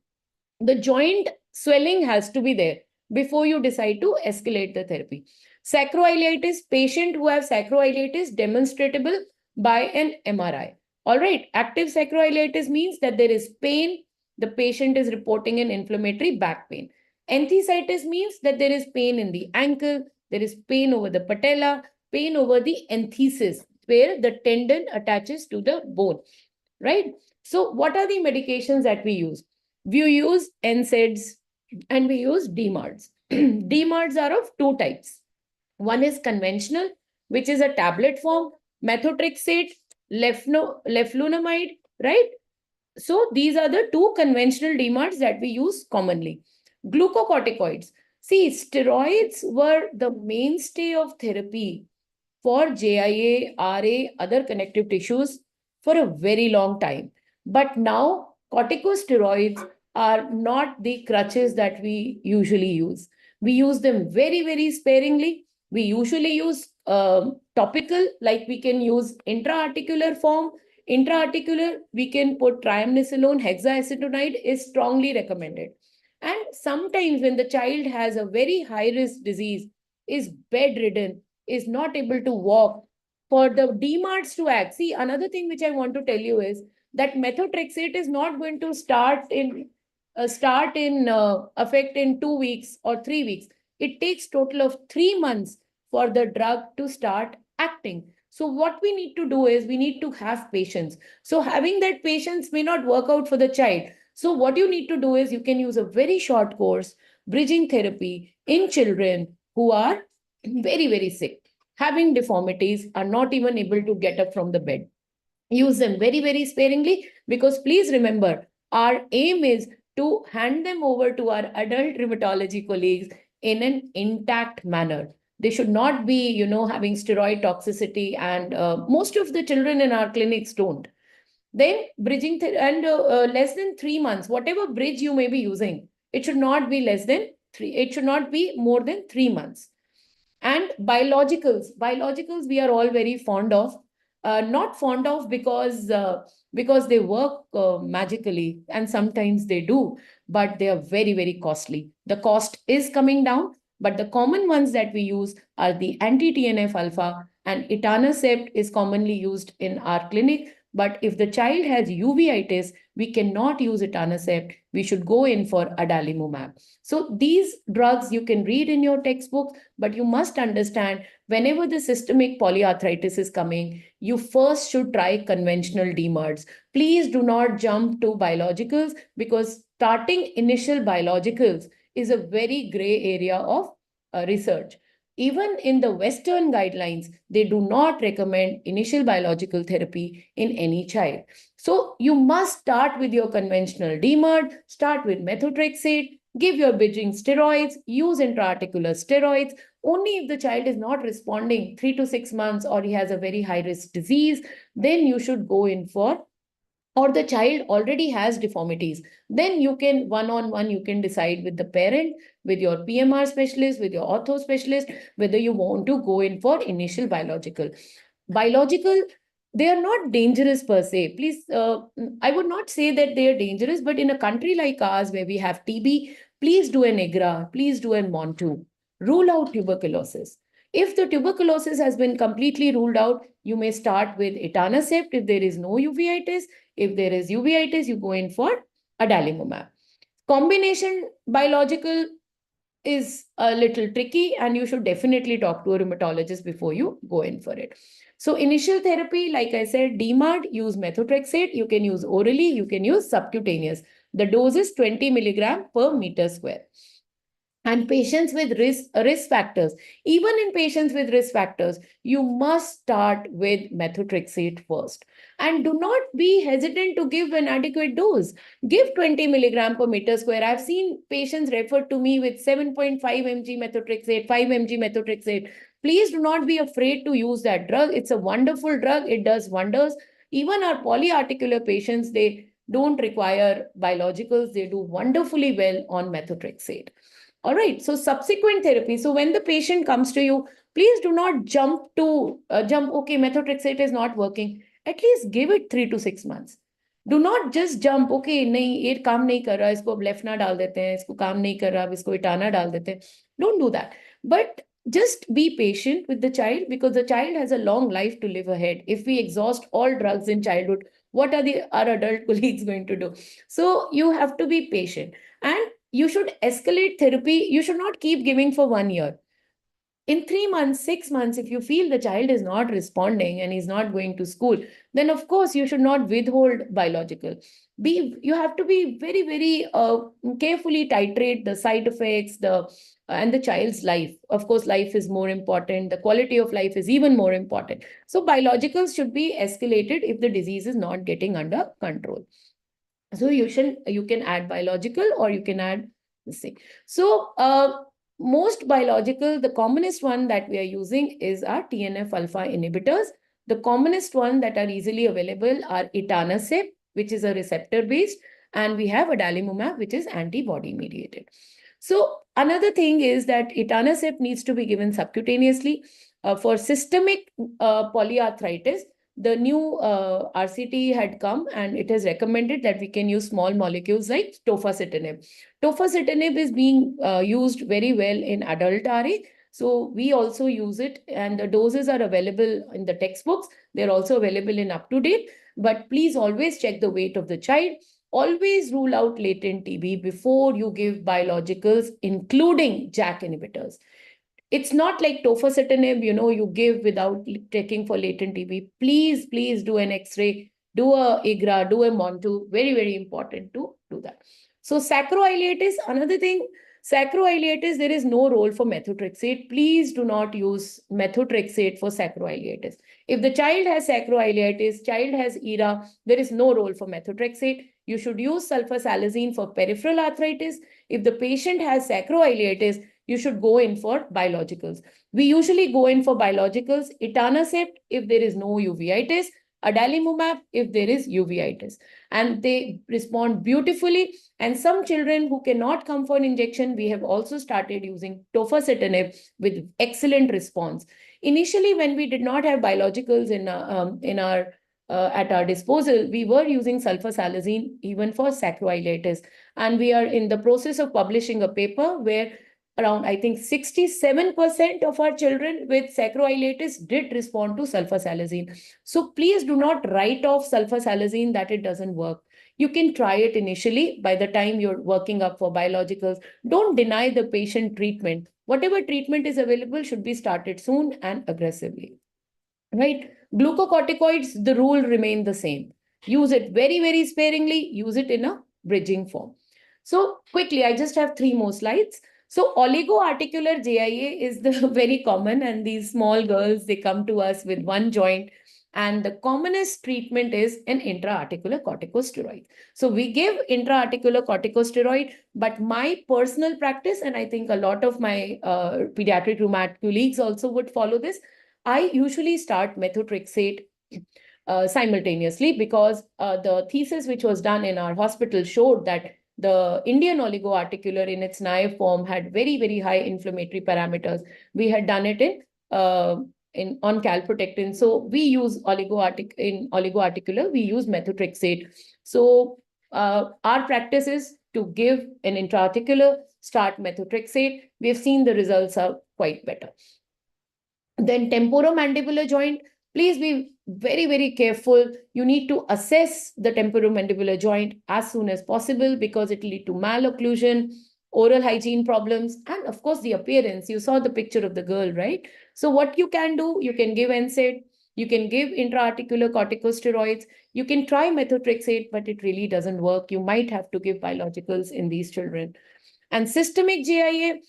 the joint swelling has to be there before you decide to escalate the therapy. Sacroiliitis, patient who have sacroiliitis demonstrable by an MRI. All right, active sacroiliitis means that there is pain. The patient is reporting an inflammatory back pain. Enthesitis means that there is pain in the ankle, there is pain over the patella, pain over the enthesis, where the tendon attaches to the bone, right? So what are the medications that we use? We use NSAIDs and we use DMARDs. DMARDs are of two types. One is conventional, which is a tablet form, methotrexate, leflunomide, right? So these are the two conventional DMARDs that we use commonly. Glucocorticoids. See, steroids were the mainstay of therapy for JIA, RA, other connective tissues for a very long time. But now corticosteroids are not the crutches that we usually use. We use them very, very sparingly. We usually use topical, like we can use intra-articular form. Intra-articular, we can put triamcinolone, hexaacetonide is strongly recommended. And sometimes when the child has a very high-risk disease, is bedridden, is not able to walk, for the DMARDs to act. See, another thing which I want to tell you is that methotrexate is not going to start in effect in 2 weeks or 3 weeks. It takes total of 3 months for the drug to start acting. So what we need to do is we need to have patience. So having that patience may not work out for the child. So what you need to do is you can use a very short course, bridging therapy in children who are very, very sick, having deformities, are not even able to get up from the bed. Use them very, very sparingly, because please remember, our aim is to hand them over to our adult rheumatology colleagues in an intact manner. They should not be, having steroid toxicity, and most of the children in our clinics don't. Then bridging less than 3 months, whatever bridge you may be using, it should not be less than 3. It should not be more than 3 months. And biologicals we are all very fond of. Not fond of because they work magically, and sometimes they do, but they are very, very costly. The cost is coming down, but the common ones that we use are the anti-TNF alpha, and etanercept is commonly used in our clinic. But if the child has uveitis, we cannot use etanercept. We should go in for adalimumab. So these drugs you can read in your textbooks, but you must understand, whenever the systemic polyarthritis is coming, you first should try conventional DMARDs. Please do not jump to biologicals, because starting initial biologicals is a very gray area of research. Even in the Western guidelines, they do not recommend initial biological therapy in any child. So you must start with your conventional DMARD, start with methotrexate, give your bridging steroids, use intra-articular steroids. Only if the child is not responding 3 to 6 months, or he has a very high-risk disease, then you should go in for, or the child already has deformities, then you can one-on-one, you can decide with the parent, with your PMR specialist, with your ortho specialist, whether you want to go in for initial biological. Biological, they are not dangerous per se. Please, I would not say that they are dangerous, but in a country like ours where we have TB, please do an IGRA, please do an MON2. Rule out tuberculosis. If the tuberculosis has been completely ruled out, you may start with etanercept if there is no uveitis. If there is uveitis, you go in for adalimumab. Combination biological is a little tricky, and you should definitely talk to a rheumatologist before you go in for it. So initial therapy, like I said, DMARD, use methotrexate. You can use orally, you can use subcutaneous. The dose is 20 milligram per meter square. And patients with risk factors, even in patients with risk factors, you must start with methotrexate first. And do not be hesitant to give an adequate dose. Give 20 milligram per meter square. I've seen patients referred to me with 7.5 mg methotrexate, 5 mg methotrexate. Please do not be afraid to use that drug. It's a wonderful drug. It does wonders. Even our polyarticular patients, they don't require biologicals. They do wonderfully well on methotrexate. All right. So subsequent therapy. So when the patient comes to you, please do not jump, okay, methotrexate is not working. At least give it 3 to 6 months. Do not just jump, okay, नहीं ये काम नहीं कर रहा, इसको अब लेफ्टना डाल देते हैं, इसको काम नहीं कर रहा, अब इसको इटाना डाल देते हैं. Don't do that. But just be patient with the child, because the child has a long life to live ahead. If we exhaust all drugs in childhood, what are our adult colleagues going to do? So you have to be patient. And you should escalate therapy. You should not keep giving for 1 year. In 3 months, 6 months, if you feel the child is not responding and he's not going to school, then of course you should not withhold biological. You have to be very, very carefully titrate the side effects, and the child's life. Of course, life is more important. The quality of life is even more important. So biologicals should be escalated if the disease is not getting under control. So you can add biological, or you can add this thing. So most biological, the commonest one that we are using is our TNF alpha inhibitors. The commonest one that are easily available are etanercept, which is a receptor based, and we have adalimumab, which is antibody mediated. So another thing is that etanercept needs to be given subcutaneously. For systemic polyarthritis, the new RCT had come, and it has recommended that we can use small molecules like tofacitinib. Tofacitinib is being used very well in adult RA. So we also use it, and the doses are available in the textbooks. They're also available in UpToDate. But please always check the weight of the child. Always rule out latent TB before you give biologicals, including JAK inhibitors. It's not like tofacitinib, you give without checking for latent TB. Please, please do an X-ray, do a IGRA, do a MONTU. Very, very important to do that. So sacroiliitis, another thing, sacroiliitis, there is no role for methotrexate. Please do not use methotrexate for sacroiliitis. If the child has sacroiliitis, child has ERA, there is no role for methotrexate. You should use sulfasalazine for peripheral arthritis. If the patient has sacroiliitis, you should go in for biologicals. We usually go in for biologicals, etanercept if there is no uveitis, adalimumab if there is uveitis. And they respond beautifully. And some children who cannot come for an injection, we have also started using tofacitinib with excellent response. Initially, when we did not have biologicals at our disposal, we were using sulfasalazine even for sacroiliitis. And we are in the process of publishing a paper where around, I think, 67% of our children with sacroiliitis did respond to sulfasalazine. So please do not write off sulfasalazine that it doesn't work. You can try it initially by the time you're working up for biologicals. Don't deny the patient treatment. Whatever treatment is available should be started soon and aggressively. Right? Glucocorticoids, the rule remains the same. Use it very, very sparingly. Use it in a bridging form. So quickly, I just have 3 more slides. So oligoarticular JIA is the very common, and these small girls, they come to us with one joint, and the commonest treatment is an intra-articular corticosteroid. So we give intra-articular corticosteroid, but my personal practice, and I think a lot of my pediatric rheumat colleagues also would follow this, I usually start methotrexate simultaneously, because the thesis which was done in our hospital showed that the Indian oligoarticular in its naive form had very, very high inflammatory parameters. We had done it on calprotectin. So we use oligoarticular, we use methotrexate. So our practice is to give an intraarticular, start methotrexate. We have seen the results are quite better. Then temporomandibular joint, please be very, very careful. You need to assess the temporomandibular joint as soon as possible, because it will lead to malocclusion, oral hygiene problems, and of course the appearance. You saw the picture of the girl, right? So what you can do, you can give NSAID, you can give intra-articular corticosteroids, you can try methotrexate, but it really doesn't work. You might have to give biologicals in these children. And systemic JIA,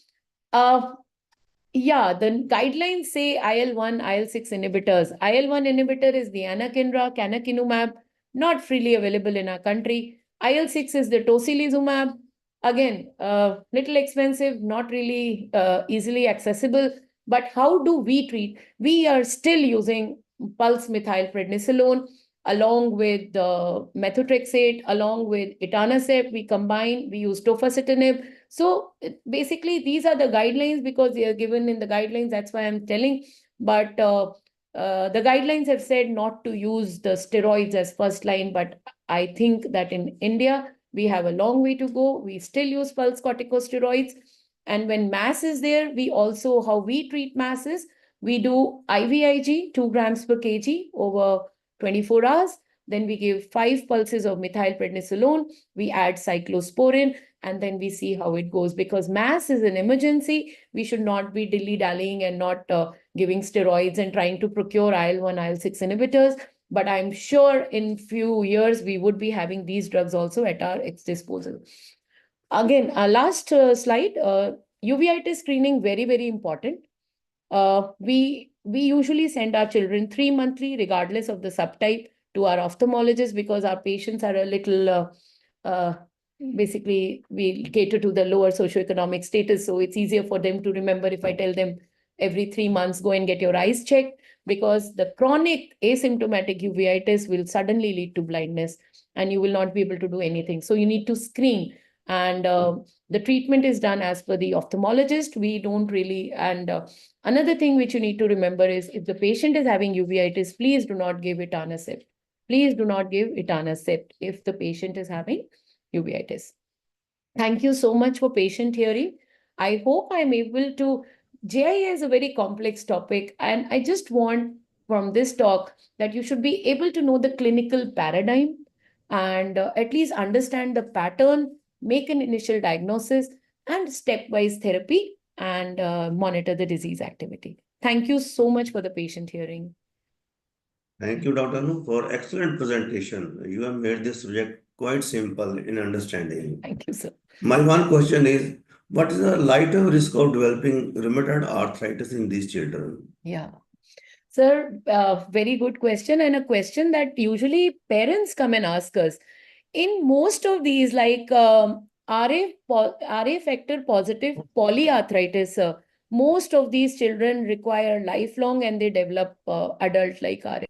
Yeah, the guidelines say IL-1, IL-6 inhibitors. IL-1 inhibitor is the anakinra, canakinumab, not freely available in our country. IL-6 is the tocilizumab. Again, little expensive, not really easily accessible. But how do we treat? We are still using pulse methylprednisolone along with methotrexate, along with etanercept. We combine, we use tofacitinib. So basically, these are the guidelines because they are given in the guidelines. That's why I'm telling. But the guidelines have said not to use the steroids as first line. But I think that in India, we have a long way to go. We still use pulse corticosteroids. And when mass is there, we also, how we treat masses, we do IVIG, 2 grams per kg over 24 hours. Then we give 5 pulses of methylprednisolone. We add cyclosporin, and then we see how it goes. Because mass is an emergency, we should not be dilly-dallying and not giving steroids and trying to procure IL-1, IL-6 inhibitors. But I'm sure in few years, we would be having these drugs also at our disposal. Again, last slide, uveitis screening, very, very important. We usually send our children 3 monthly, regardless of the subtype, to our ophthalmologist because our patients are a little, basically, we cater to the lower socioeconomic status. So it's easier for them to remember if I tell them every 3 months, go and get your eyes checked, because the chronic asymptomatic uveitis will suddenly lead to blindness and you will not be able to do anything. So you need to screen. And the treatment is done as per the ophthalmologist. We don't really, and another thing which you need to remember is if the patient is having uveitis, please do not give etanercept. Please do not give etanercept if the patient is having uveitis. Thank you so much for patient hearing. I hope I'm able to, JIA is a very complex topic, and I just want from this talk that you should be able to know the clinical paradigm and at least understand the pattern, make an initial diagnosis and stepwise therapy, and monitor the disease activity. Thank you so much for the patient hearing. Thank you, Dr. Anu, for excellent presentation. You have made this subject quite simple in understanding. Thank you, sir. My one question is, what is the lighter risk of developing rheumatoid arthritis in these children? Yeah. Sir, very good question, and a question that usually parents come and ask us. In most of these, like RA factor positive polyarthritis, most of these children require lifelong and they develop adult-like RA.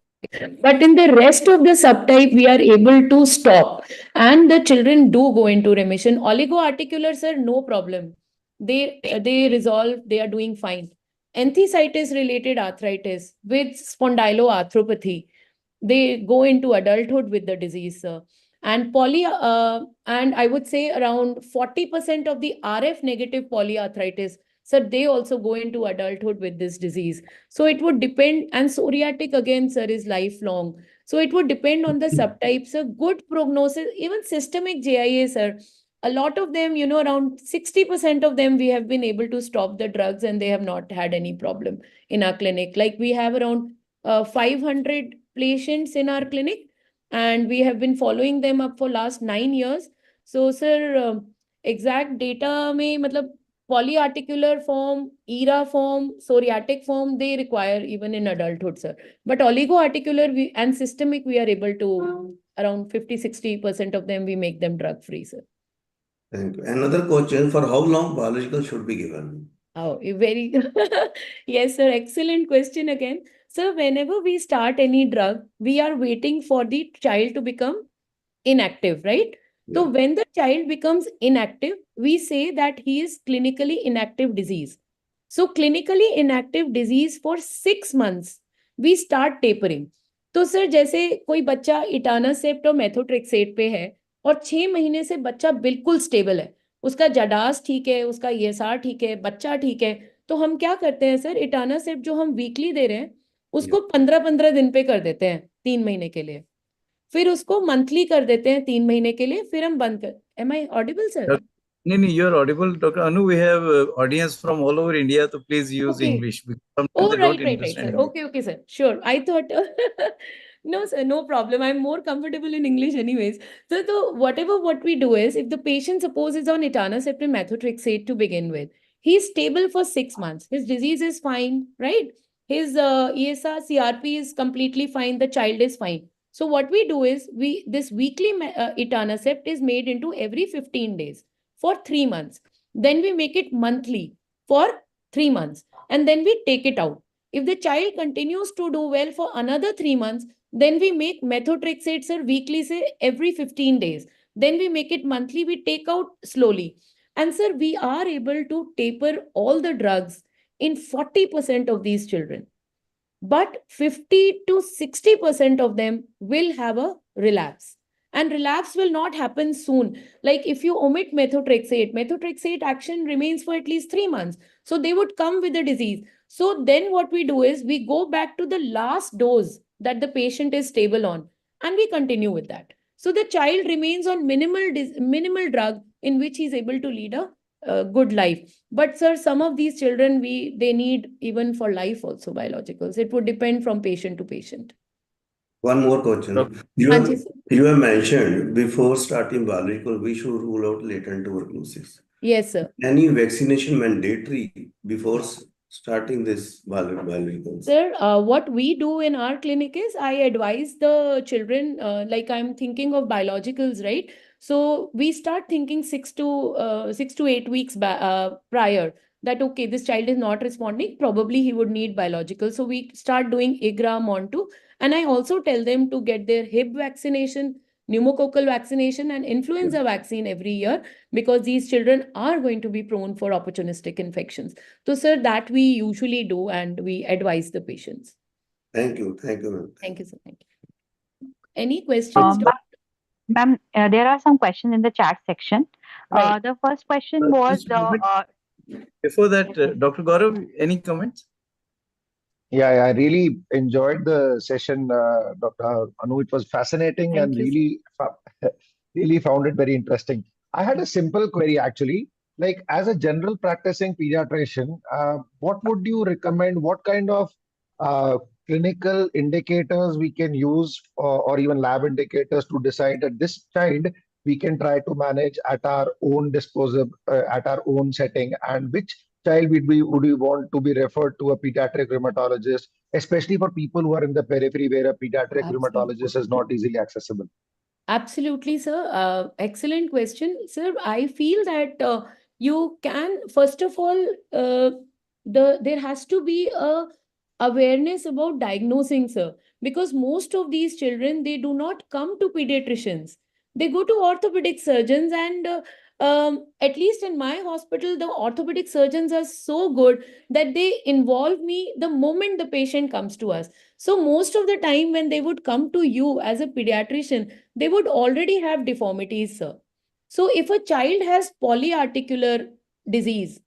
But in the rest of the subtype, we are able to stop and the children do go into remission. Oligoarticulars are no problem. They resolve, they are doing fine. Enthesitis related arthritis with spondyloarthropathy, they go into adulthood with the disease. And I would say around 40% of the RF negative polyarthritis, sir, they also go into adulthood with this disease. So it would depend, and psoriatic again, sir, is lifelong. So it would depend on the subtypes. A good prognosis, even systemic JIA, sir, a lot of them, around 60% of them, we have been able to stop the drugs and they have not had any problem in our clinic. Like we have around 500 patients in our clinic and we have been following them up for last 9 years. So, sir, exact data mein, matlab, polyarticular form, ERA form, psoriatic form, they require even in adulthood, sir. But oligoarticular and systemic, we are able to, around 50-60% of them, we make them drug-free, sir. Thank you. Another question, for how long biological should be given? Oh, very, yes, sir, excellent question again. So whenever we start any drug, we are waiting for the child to become inactive, right? Yeah. So when the child becomes inactive, we say that he is clinically inactive disease. So clinically inactive disease for 6 months, we start tapering. तो sir जैसे कोई बच्चा इटानासेप्ट और methotrexate पे है और 6 महीने से बच्चा बिल्कुल स्टेबल है, उसका जडास ठीक है, उसका ESR ठीक है, बच्चा ठीक है, तो हम क्या करते हैं सर, इटानासेप्ट जो हम वीकली दे रहे हैं उसको 15-15 दिन पे कर देते हैं 3 महीने के लिए, फिर उसको मंथली कर देते हैं 3 महीने के लिए, फिर हम बंद कर. Am I audible, sir? No, you're audible, Dr. Anu. We have audience from all over India, so please use Okay. English. Sometimes Oh, they right, don't sir. understand. Okay, sir. Sure. I thought, no, sir, no problem. I'm more comfortable in English anyways. So what we do is, if the patient suppose is on etanercept and methotrexate to begin with, He's stable for 6 months. His disease is fine, right? His ESR, CRP is completely fine. The child is fine. So what we do is this weekly etanercept is made into every 15 days for 3 months. Then we make it monthly for 3 months, and then we take it out. If the child continues to do well for another 3 months, then we make methotrexate, sir, weekly, say every 15 days. Then we make it monthly, we take out slowly. And sir, we are able to taper all the drugs in 40% of these children. But 50 to 60% of them will have a relapse. And relapse will not happen soon. Like if you omit methotrexate action remains for at least 3 months. So they would come with the disease. So then what we do is we go back to the last dose that the patient is stable on, and we continue with that. So the child remains on minimal drug in which he's able to lead a good life. But sir, some of these children, they need even for life also biologicals. It would depend from patient to patient. One more question. Okay. You have mentioned before starting biological, we should rule out latent tuberculosis. Yes, sir. Any vaccination mandatory before starting this biologicals? Sir, what we do in our clinic is I advise the children, like I'm thinking of biologicals, right? So we start thinking 6 to 8 weeks prior that, okay, this child is not responding, probably he would need biological. So we start doing IGRA, MONTU, and I also tell them to get their Hib vaccination, pneumococcal vaccination, and influenza vaccine every year, because these children are going to be prone for opportunistic infections. So, sir, that we usually do, and we advise the patients. Thank you. Thank you, ma'am. Thank you, sir. Thank you. Any questions? Ma'am, there are some questions in the chat section. Right. The first question was... Before that, Dr. Gaurav, any comments? Yeah, I really enjoyed the session, Dr. Anu. It was fascinating. Thank and you, really found it very interesting. I had a simple query actually. Like, as a general practicing pediatrician, what would you recommend? What kind of clinical indicators we can use, or even lab indicators, to decide that this child we can try to manage at our own disposal, at our own setting, and which child would we want to be referred to a pediatric rheumatologist, especially for people who are in the periphery where a pediatric rheumatologist is not easily accessible? Absolutely, sir. Excellent question, sir. I feel that you can, first of all, there has to be a awareness about diagnosing, sir, because most of these children, they do not come to pediatricians. They go to orthopedic surgeons, and at least in my hospital, the orthopedic surgeons are so good that they involve me the moment the patient comes to us. So most of the time when they would come to you as a pediatrician, they would already have deformities, sir. So if a child has polyarticular disease,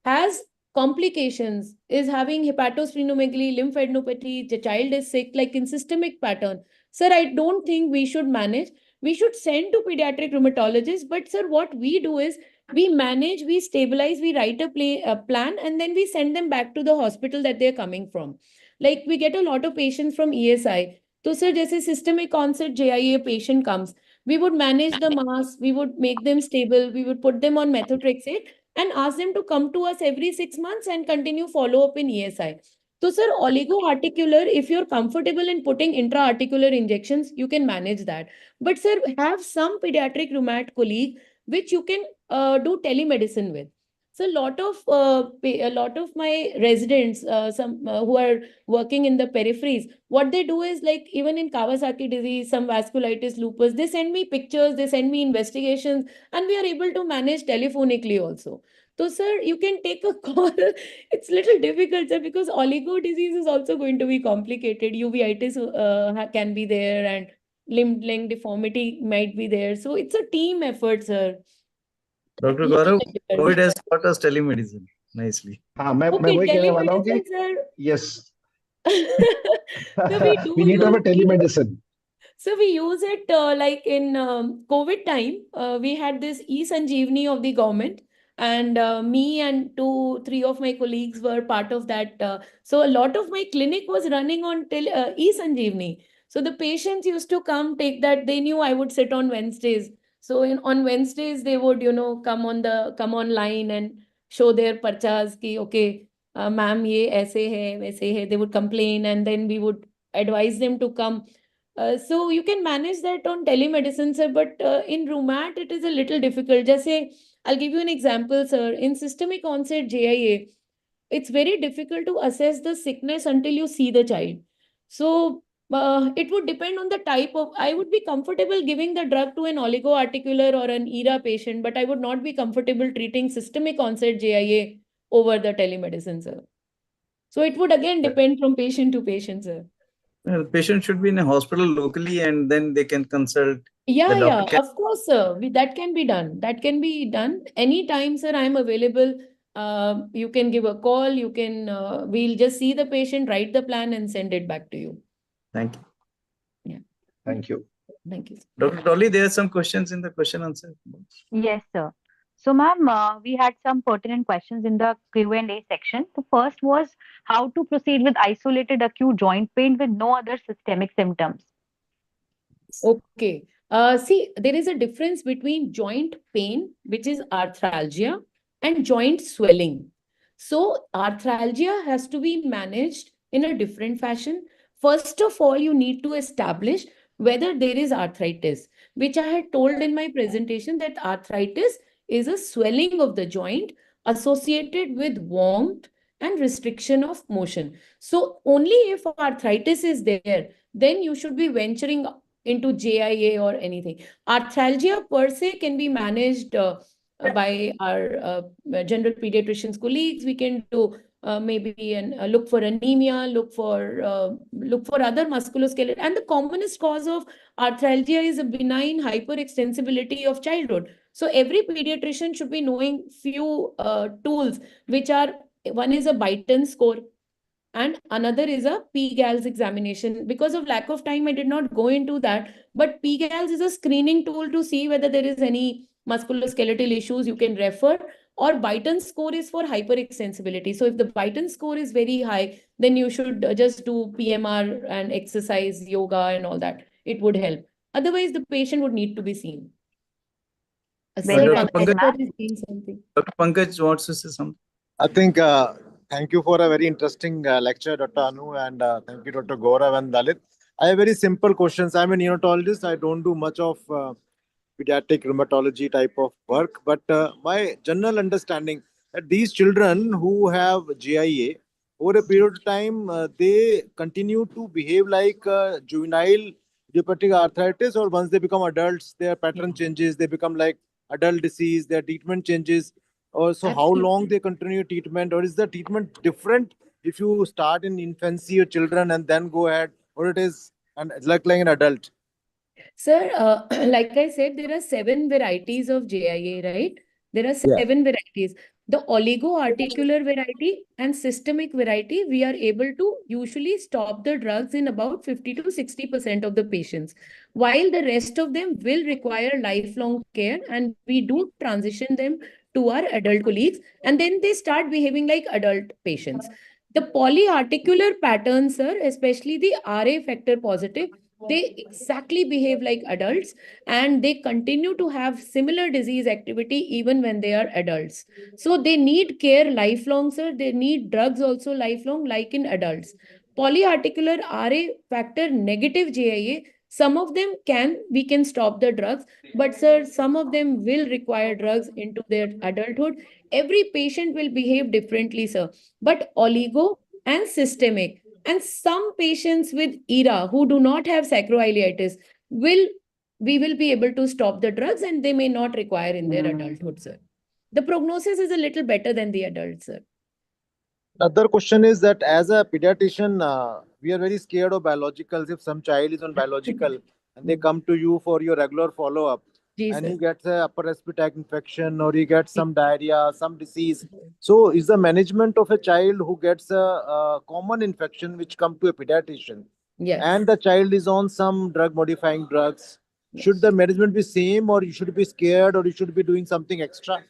has complications, is having hepatosplenomegaly, lymphadenopathy, the child is sick, like in systemic pattern, sir, I don't think we should manage. We should send to pediatric rheumatologists. But sir, what we do is we manage, we stabilize, we write a plan, and then we send them back to the hospital that they're coming from. Like we get a lot of patients from ESI. So sir, जैसे systemic onset JIA patient comes, we would manage the mass, we would make them stable, we would put them on methotrexate and ask them to come to us every 6 months and continue follow up in ESI. So sir, oligo-articular, if you're comfortable in putting intra-articular injections, you can manage that. But sir, have some pediatric rheumat colleague which you can do telemedicine with. So a lot of my residents, some who are working in the peripheries, what they do is, like even in Kawasaki disease, some vasculitis, lupus, they send me pictures, they send me investigations, and we are able to manage telephonically also. So sir, you can take a call. It's little difficult, sir, because oligo disease is also going to be complicated. Uveitis can be there, and limb length deformity might be there. So it's a team effort, sir. Dr. Gaurav, COVID has taught us telemedicine nicely. मैं वही कहने वाला हूँ कि yes. So we need to have a telemedicine. So we use it like in COVID time, we had this e-Sanjeevani of the government, and me and 2-3 of my colleagues were part of that. So a lot of my clinic was running on e-Sanjeevani. So the patients used to come, take that. They knew I would sit on Wednesdays. So on Wednesdays, they would, come online and show their parchas ki, okay, ma'am, ye aise hai, waise hai. They would complain and then we would advise them to come. So you can manage that on telemedicine, sir, but in rheumat, it is a little difficult. Just say, I'll give you an example, sir. In systemic onset JIA, it's very difficult to assess the sickness until you see the child. So it would depend on the type of, I would be comfortable giving the drug to an oligoarticular or an ERA patient, but I would not be comfortable treating systemic onset JIA over the telemedicine, sir. So it would again depend from patient to patient, sir. The patient should be in a hospital locally and then they can consult. Yeah, The doctor yeah, of course, sir. That can be done. That can be done. Anytime, sir, I am available. You can give a call. You can, we'll just see the patient, write the plan and send it back to you. Thank you. Yeah. Thank you. Thank you. Dr. Dolly, there are some questions in the question answer box. Yes, sir. So, ma'am, we had some pertinent questions in the Q&A section. The first was how to proceed with isolated acute joint pain with no other systemic symptoms. Okay. See, there is a difference between joint pain, which is arthralgia, and joint swelling. So, arthralgia has to be managed in a different fashion. First of all, you need to establish whether there is arthritis, which I had told in my presentation that arthritis is a swelling of the joint associated with warmth and restriction of motion. So, only if arthritis is there, then you should be venturing into JIA or anything. Arthralgia per se can be managed by our general pediatricians colleagues. We can do maybe and look for anemia, look for other musculoskeletal. And the commonest cause of arthralgia is a benign hyperextensibility of childhood. So every pediatrician should be knowing few tools, which are, one is a Beighton score, and another is a PGALS examination. Because of lack of time, I did not go into that. But PGALS is a screening tool to see whether there is any musculoskeletal issues you can refer. Or Beighton score is for hyperextensibility. So if the Beighton score is very high, then you should just do PMR and exercise, yoga and all that. It would help. Otherwise, the patient would need to be seen. Very Dr. well said, Pankaj, ma'am. Is saying something. Dr. Pankaj wants to say something. I think thank you for a very interesting lecture, Dr. Anu, and thank you, Dr. Gaurav and Dalit. I have very simple questions. I'm a neonatologist. I don't do much of pediatric rheumatology type of work, but my general understanding that these children who have JIA, over a period of time, they continue to behave like juvenile idiopathic arthritis, or once they become adults, their pattern changes, they become like adult disease, their treatment changes. Or so how long they continue treatment, or is the treatment different if you start in infancy or children and then go ahead, or it is like an adult? Sir, like I said, there are 7 varieties of JIA, right? There are Yeah. 7 varieties. The oligo-articular variety and systemic variety, we are able to usually stop the drugs in about 50 to 60% of the patients, while the rest of them will require lifelong care, and we do transition them to our adult colleagues, and then they start behaving like adult patients. The polyarticular patterns, sir, especially the RA factor positive, they exactly behave like adults and they continue to have similar disease activity even when they are adults. So they need care lifelong, sir. They need drugs also lifelong, like in adults. Polyarticular RA factor negative JIA, some of them we can stop the drugs, but sir, some of them will require drugs into their adulthood. Every patient will behave differently, sir. But oligo and systemic, and some patients with ERA who do not have sacroiliitis we will be able to stop the drugs and they may not require in their adulthood, sir. The prognosis is a little better than the adults, sir. Another question is that as a pediatrician, we are very scared of biologicals. If some child is on biological and they come to you for your regular follow-up, and he gets a upper respiratory tract infection, or he gets some diarrhea, some disease. So is the management of a child who gets a common infection which come to a pediatrician, and the child is on some drug modifying drugs, should the management be same, or you should be scared, or you should be doing something extra?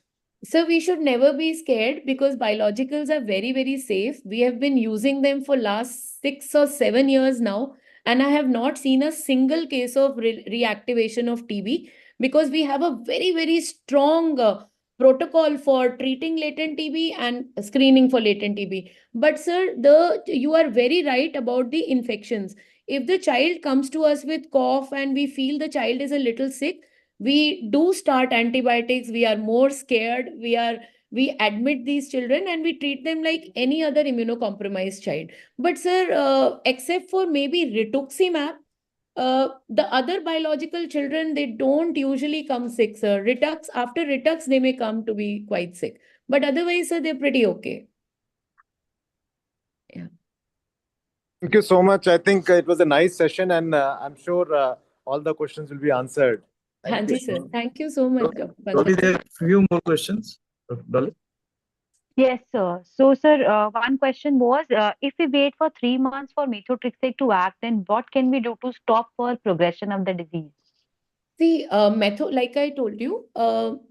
So we should never be scared because biologicals are very, very safe. We have been using them for last 6 or 7 years now, and I have not seen a single case of reactivation of TB because we have a very, very strong protocol for treating latent TB and screening for latent TB. But sir, you are very right about the infections. If the child comes to us with cough and we feel the child is a little sick, we do start antibiotics. We are more scared. We admit these children and we treat them like any other immunocompromised child. But sir, except for maybe rituximab, the other biological children, they don't usually come sick, sir. After Ritux, they may come to be quite sick. But otherwise, sir, they're pretty okay. Yeah. Thank you so much. I think it was a nice session, and I'm sure all the questions will be answered. Thank you. Hanji, sir. Thank you so much, Dolly, there are a few more questions. Dolly? Yes, sir. So, sir, one question was, if we wait for 3 months for methotrexate to act, then what can we do to stop for progression of the disease? See, like I told you,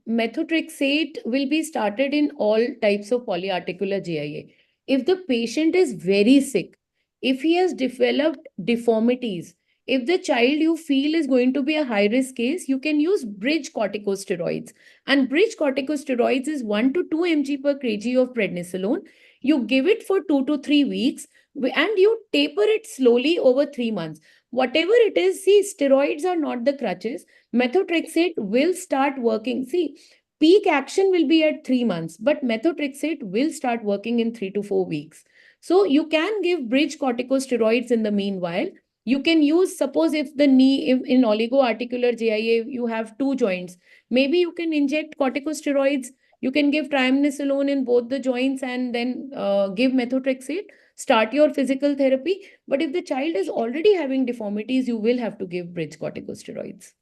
methotrexate will be started in all types of polyarticular JIA. If the patient is very sick, if he has developed deformities, if the child you feel is going to be a high risk case, you can use bridge corticosteroids. And bridge corticosteroids is 1 to 2 mg per kg of prednisolone. You give it for 2 to 3 weeks and you taper it slowly over 3 months. Whatever it is, see, steroids are not the crutches. Methotrexate will start working. See, peak action will be at 3 months, but methotrexate will start working in 3 to 4 weeks. So you can give bridge corticosteroids in the meanwhile. You can use, suppose if the knee, if in oligoarticular JIA, you have 2 joints, maybe you can inject corticosteroids. You can give triamcinolone in both the joints and then give methotrexate. Start your physical therapy. But if the child is already having deformities, you will have to give bridge corticosteroids.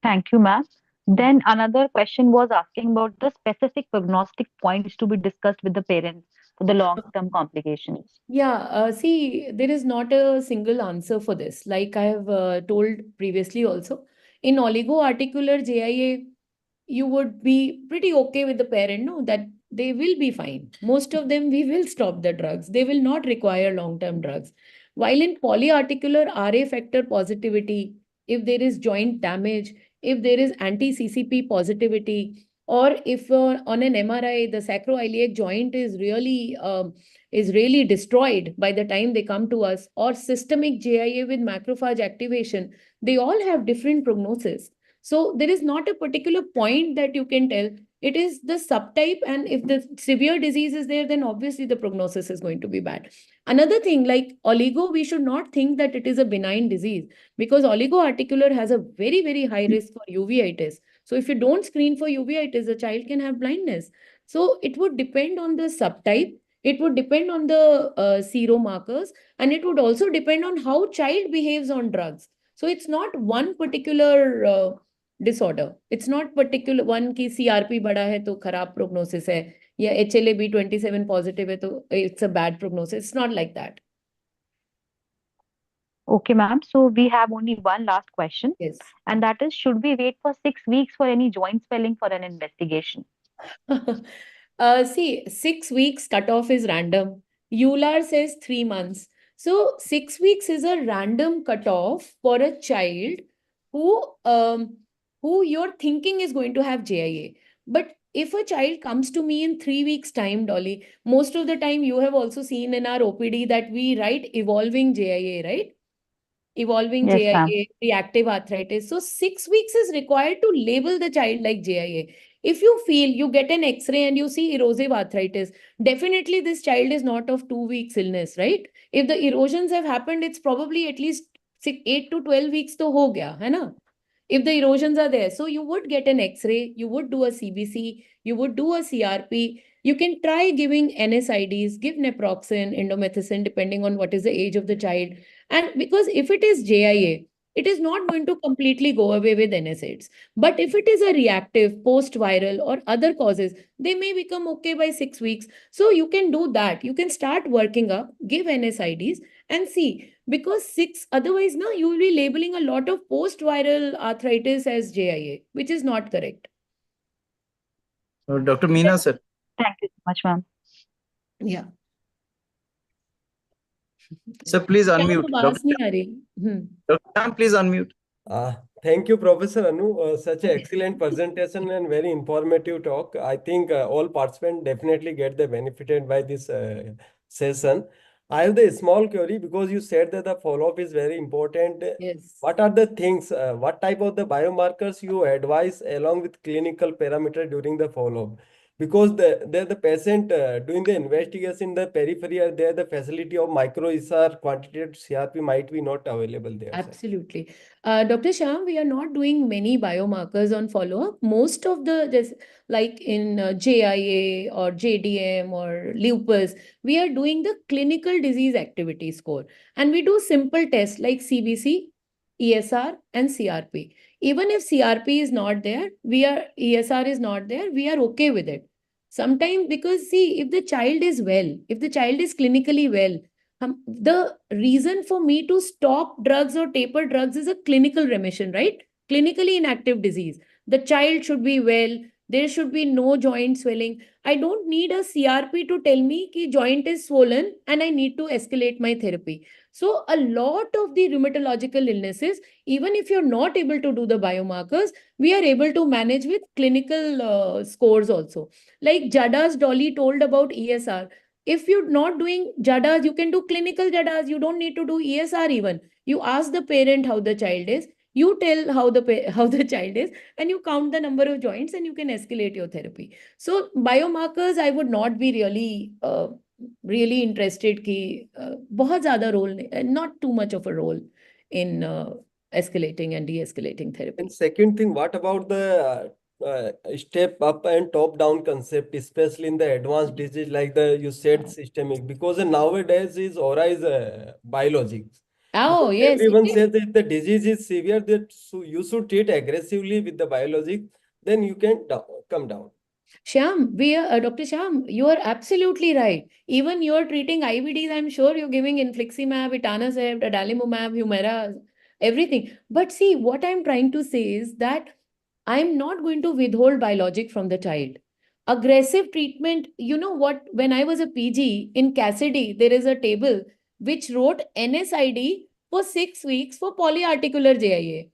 Thank you, ma'am. Then another question was asking about the specific prognostic points to be discussed with the parents for the long-term complications. Yeah, see, there is not a single answer for this. Like I have told previously also, in oligoarticular JIA, you would be pretty okay with the parent, no, that they will be fine. Most of them, we will stop the drugs. They will not require long-term drugs. While in polyarticular RA factor positivity, if there is joint damage, if there is anti-CCP positivity, or if on an MRI, the sacroiliac joint is really destroyed by the time they come to us, or systemic JIA with macrophage activation, they all have different prognosis. So there is not a particular point that you can tell. It is the subtype, and if the severe disease is there, then obviously the prognosis is going to be bad. Another thing, like oligo, we should not think that it is a benign disease, because oligoarticular has a very, very high risk for uveitis. So if you don't screen for uveitis, the child can have blindness. So it would depend on the subtype. It would depend on the seromarkers, and it would also depend on how child behaves on drugs. So it's not one particular disorder. It's not particular one ki CRP bada hai to kharab prognosis hai, ya HLA-B27 positive hai to it's a bad prognosis. It's not like that. Okay, ma'am. So we have only one last question. Yes. And that is, should we wait for 6 weeks for any joint swelling for an investigation? See, 6 weeks cutoff is random. EULAR says 3 months. So 6 weeks is a random cutoff for a child who you're thinking is going to have JIA. But if a child comes to me in 3 weeks' time, Dolly, most of the time you have also seen in our OPD that we write evolving JIA, right? Evolving Yes, JIA, ma'am. reactive arthritis. So 6 weeks is required to label the child like JIA. If you feel you get an X-ray and you see erosive arthritis, definitely this child is not of 2 weeks illness, right? If the erosions have happened, it's probably at least 8 to 12 weeks to ho gaya, hai na? If the erosions are there. So you would get an X-ray, you would do a CBC, you would do a CRP. You can try giving NSIDs, give naproxen, indomethacin, depending on what is the age of the child. And because if it is JIA, it is not going to completely go away with NSAIDs. But if it is a reactive, post-viral or other causes, they may become okay by 6 weeks. So you can do that. You can start working up, give NSIDs and see. Because 6, otherwise, no, you will be labeling a lot of post-viral arthritis as JIA, which is not correct. Dr. Meena, sir. Thank you so much, ma'am. Yeah. Sir, please unmute. Dr. Dr. Shyam, please unmute. Thank you, Professor Anu. Such an excellent presentation and very informative talk. I think all participants definitely get the benefited by this session. I have the small query because you said that the follow-up is very important. Yes. What are the things, what type of the biomarkers you advise along with clinical parameter during the follow-up? Because the patient doing the investigation in the periphery, there the facility of micro ESR quantitative CRP might be not available there. Sir. Absolutely. Dr. Shyam, we are not doing many biomarkers on follow-up. Most of this, like in JIA or JDM or lupus, we are doing the clinical disease activity score. And we do simple tests like CBC, ESR, and CRP. Even if CRP is not there, ESR is not there, we are okay with it. Sometimes, because see, if the child is well, if the child is clinically well, the reason for me to stop drugs or taper drugs is a clinical remission, right? Clinically inactive disease. The child should be well. There should be no joint swelling. I don't need a CRP to tell me that joint is swollen and I need to escalate my therapy. So a lot of the rheumatological illnesses, even if you're not able to do the biomarkers, we are able to manage with clinical scores also. Like Jada's Dolly told about ESR. If you're not doing JADAs, you can do clinical JADAs. You don't need to do ESR even. You ask the parent how the child is. You tell how the child is, and you count the number of joints, and you can escalate your therapy. So biomarkers, I would not be really interested कि बहुत ज़्यादा role, not too much of a role in escalating and de-escalating therapy. And second thing, what about the step up and top down concept, especially in the advanced disease like you said systemic, because nowadays aura is biologics. Oh, Because yes. everyone says that the disease is severe, that you should treat aggressively with the biologic, then you can come down. Shyam, Dr. Shyam, you are absolutely right. Even you are treating IBDs, I'm sure you're giving infliximab, etanercept, adalimumab, Humira, everything. But see, what I'm trying to say is that I'm not going to withhold biologic from the child. Aggressive treatment, you know what? When I was a PG in Cassidy, there is a table which wrote NSID for 6 weeks for polyarticular JIA.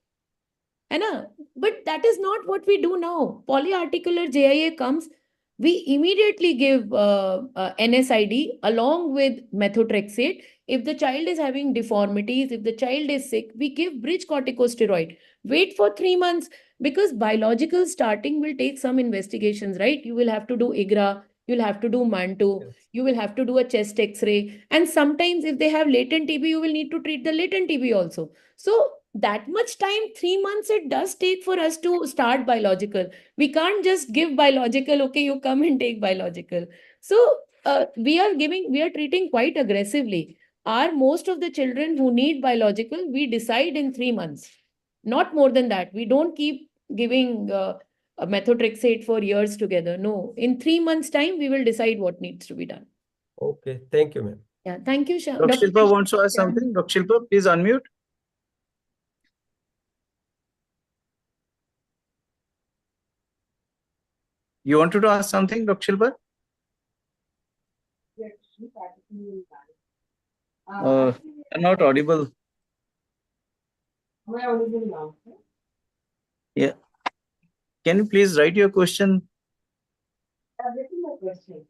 But that is not what we do now. Polyarticular JIA comes, we immediately give NSID along with methotrexate. If the child is having deformities, if the child is sick, we give bridge corticosteroid. Wait for 3 months because biological starting will take some investigations, right? You will have to do IGRA, you'll have to do MANTO, Yes. you will have to do a chest X-ray. And sometimes if they have latent TB, you will need to treat the latent TB also. So that much time, 3 months, it does take for us to start biological. We can't just give biological, okay, you come and take biological. So we are treating quite aggressively. Are most of the children who need biological, we decide in 3 months. Not more than that. We don't keep giving a methotrexate for years together. No, in 3 months' time, we will decide what needs to be done. Okay, thank you, ma'am. Yeah, thank you, Shah. Dr. Shilpa wants to ask something. Dr. Shilpa, please unmute. You wanted to ask something, Dr. Shilpa? You're not audible. Yeah. Can you please write your question? I've written my question.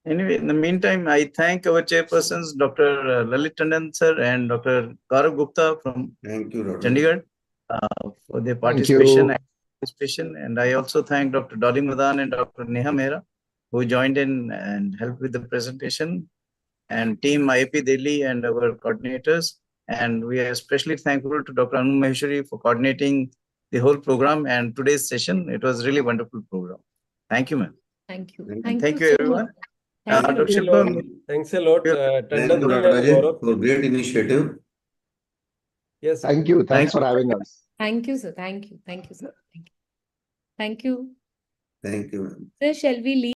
Anyway, in the meantime, I thank our chairpersons, Dr. Lalit Tandon sir and Dr. Gaurav Gupta from Thank you, Dr. Chandigarh for their Thank participation. you. And I also thank Dr. Dolly Madan and Dr. Neha Mehra who joined in and helped with the presentation, and team IAP Delhi and our coordinators. And we are especially thankful to Dr. Anu Maheshwari for coordinating the whole program and today's session. It was really wonderful program. Thank you, ma'am. Thank you. Thank you, so everyone. much. Thank you. Dr. Shilpa, Thanks a lot, Thank Tandon you, ji Dr. and Ajay, Gaurav. for great initiative. Yes, sir. Thank you. Thanks for having us. Thank you, sir. Thank you. Thank you, sir. Thank you. Thank you. Thank you, ma'am. Sir, shall we leave?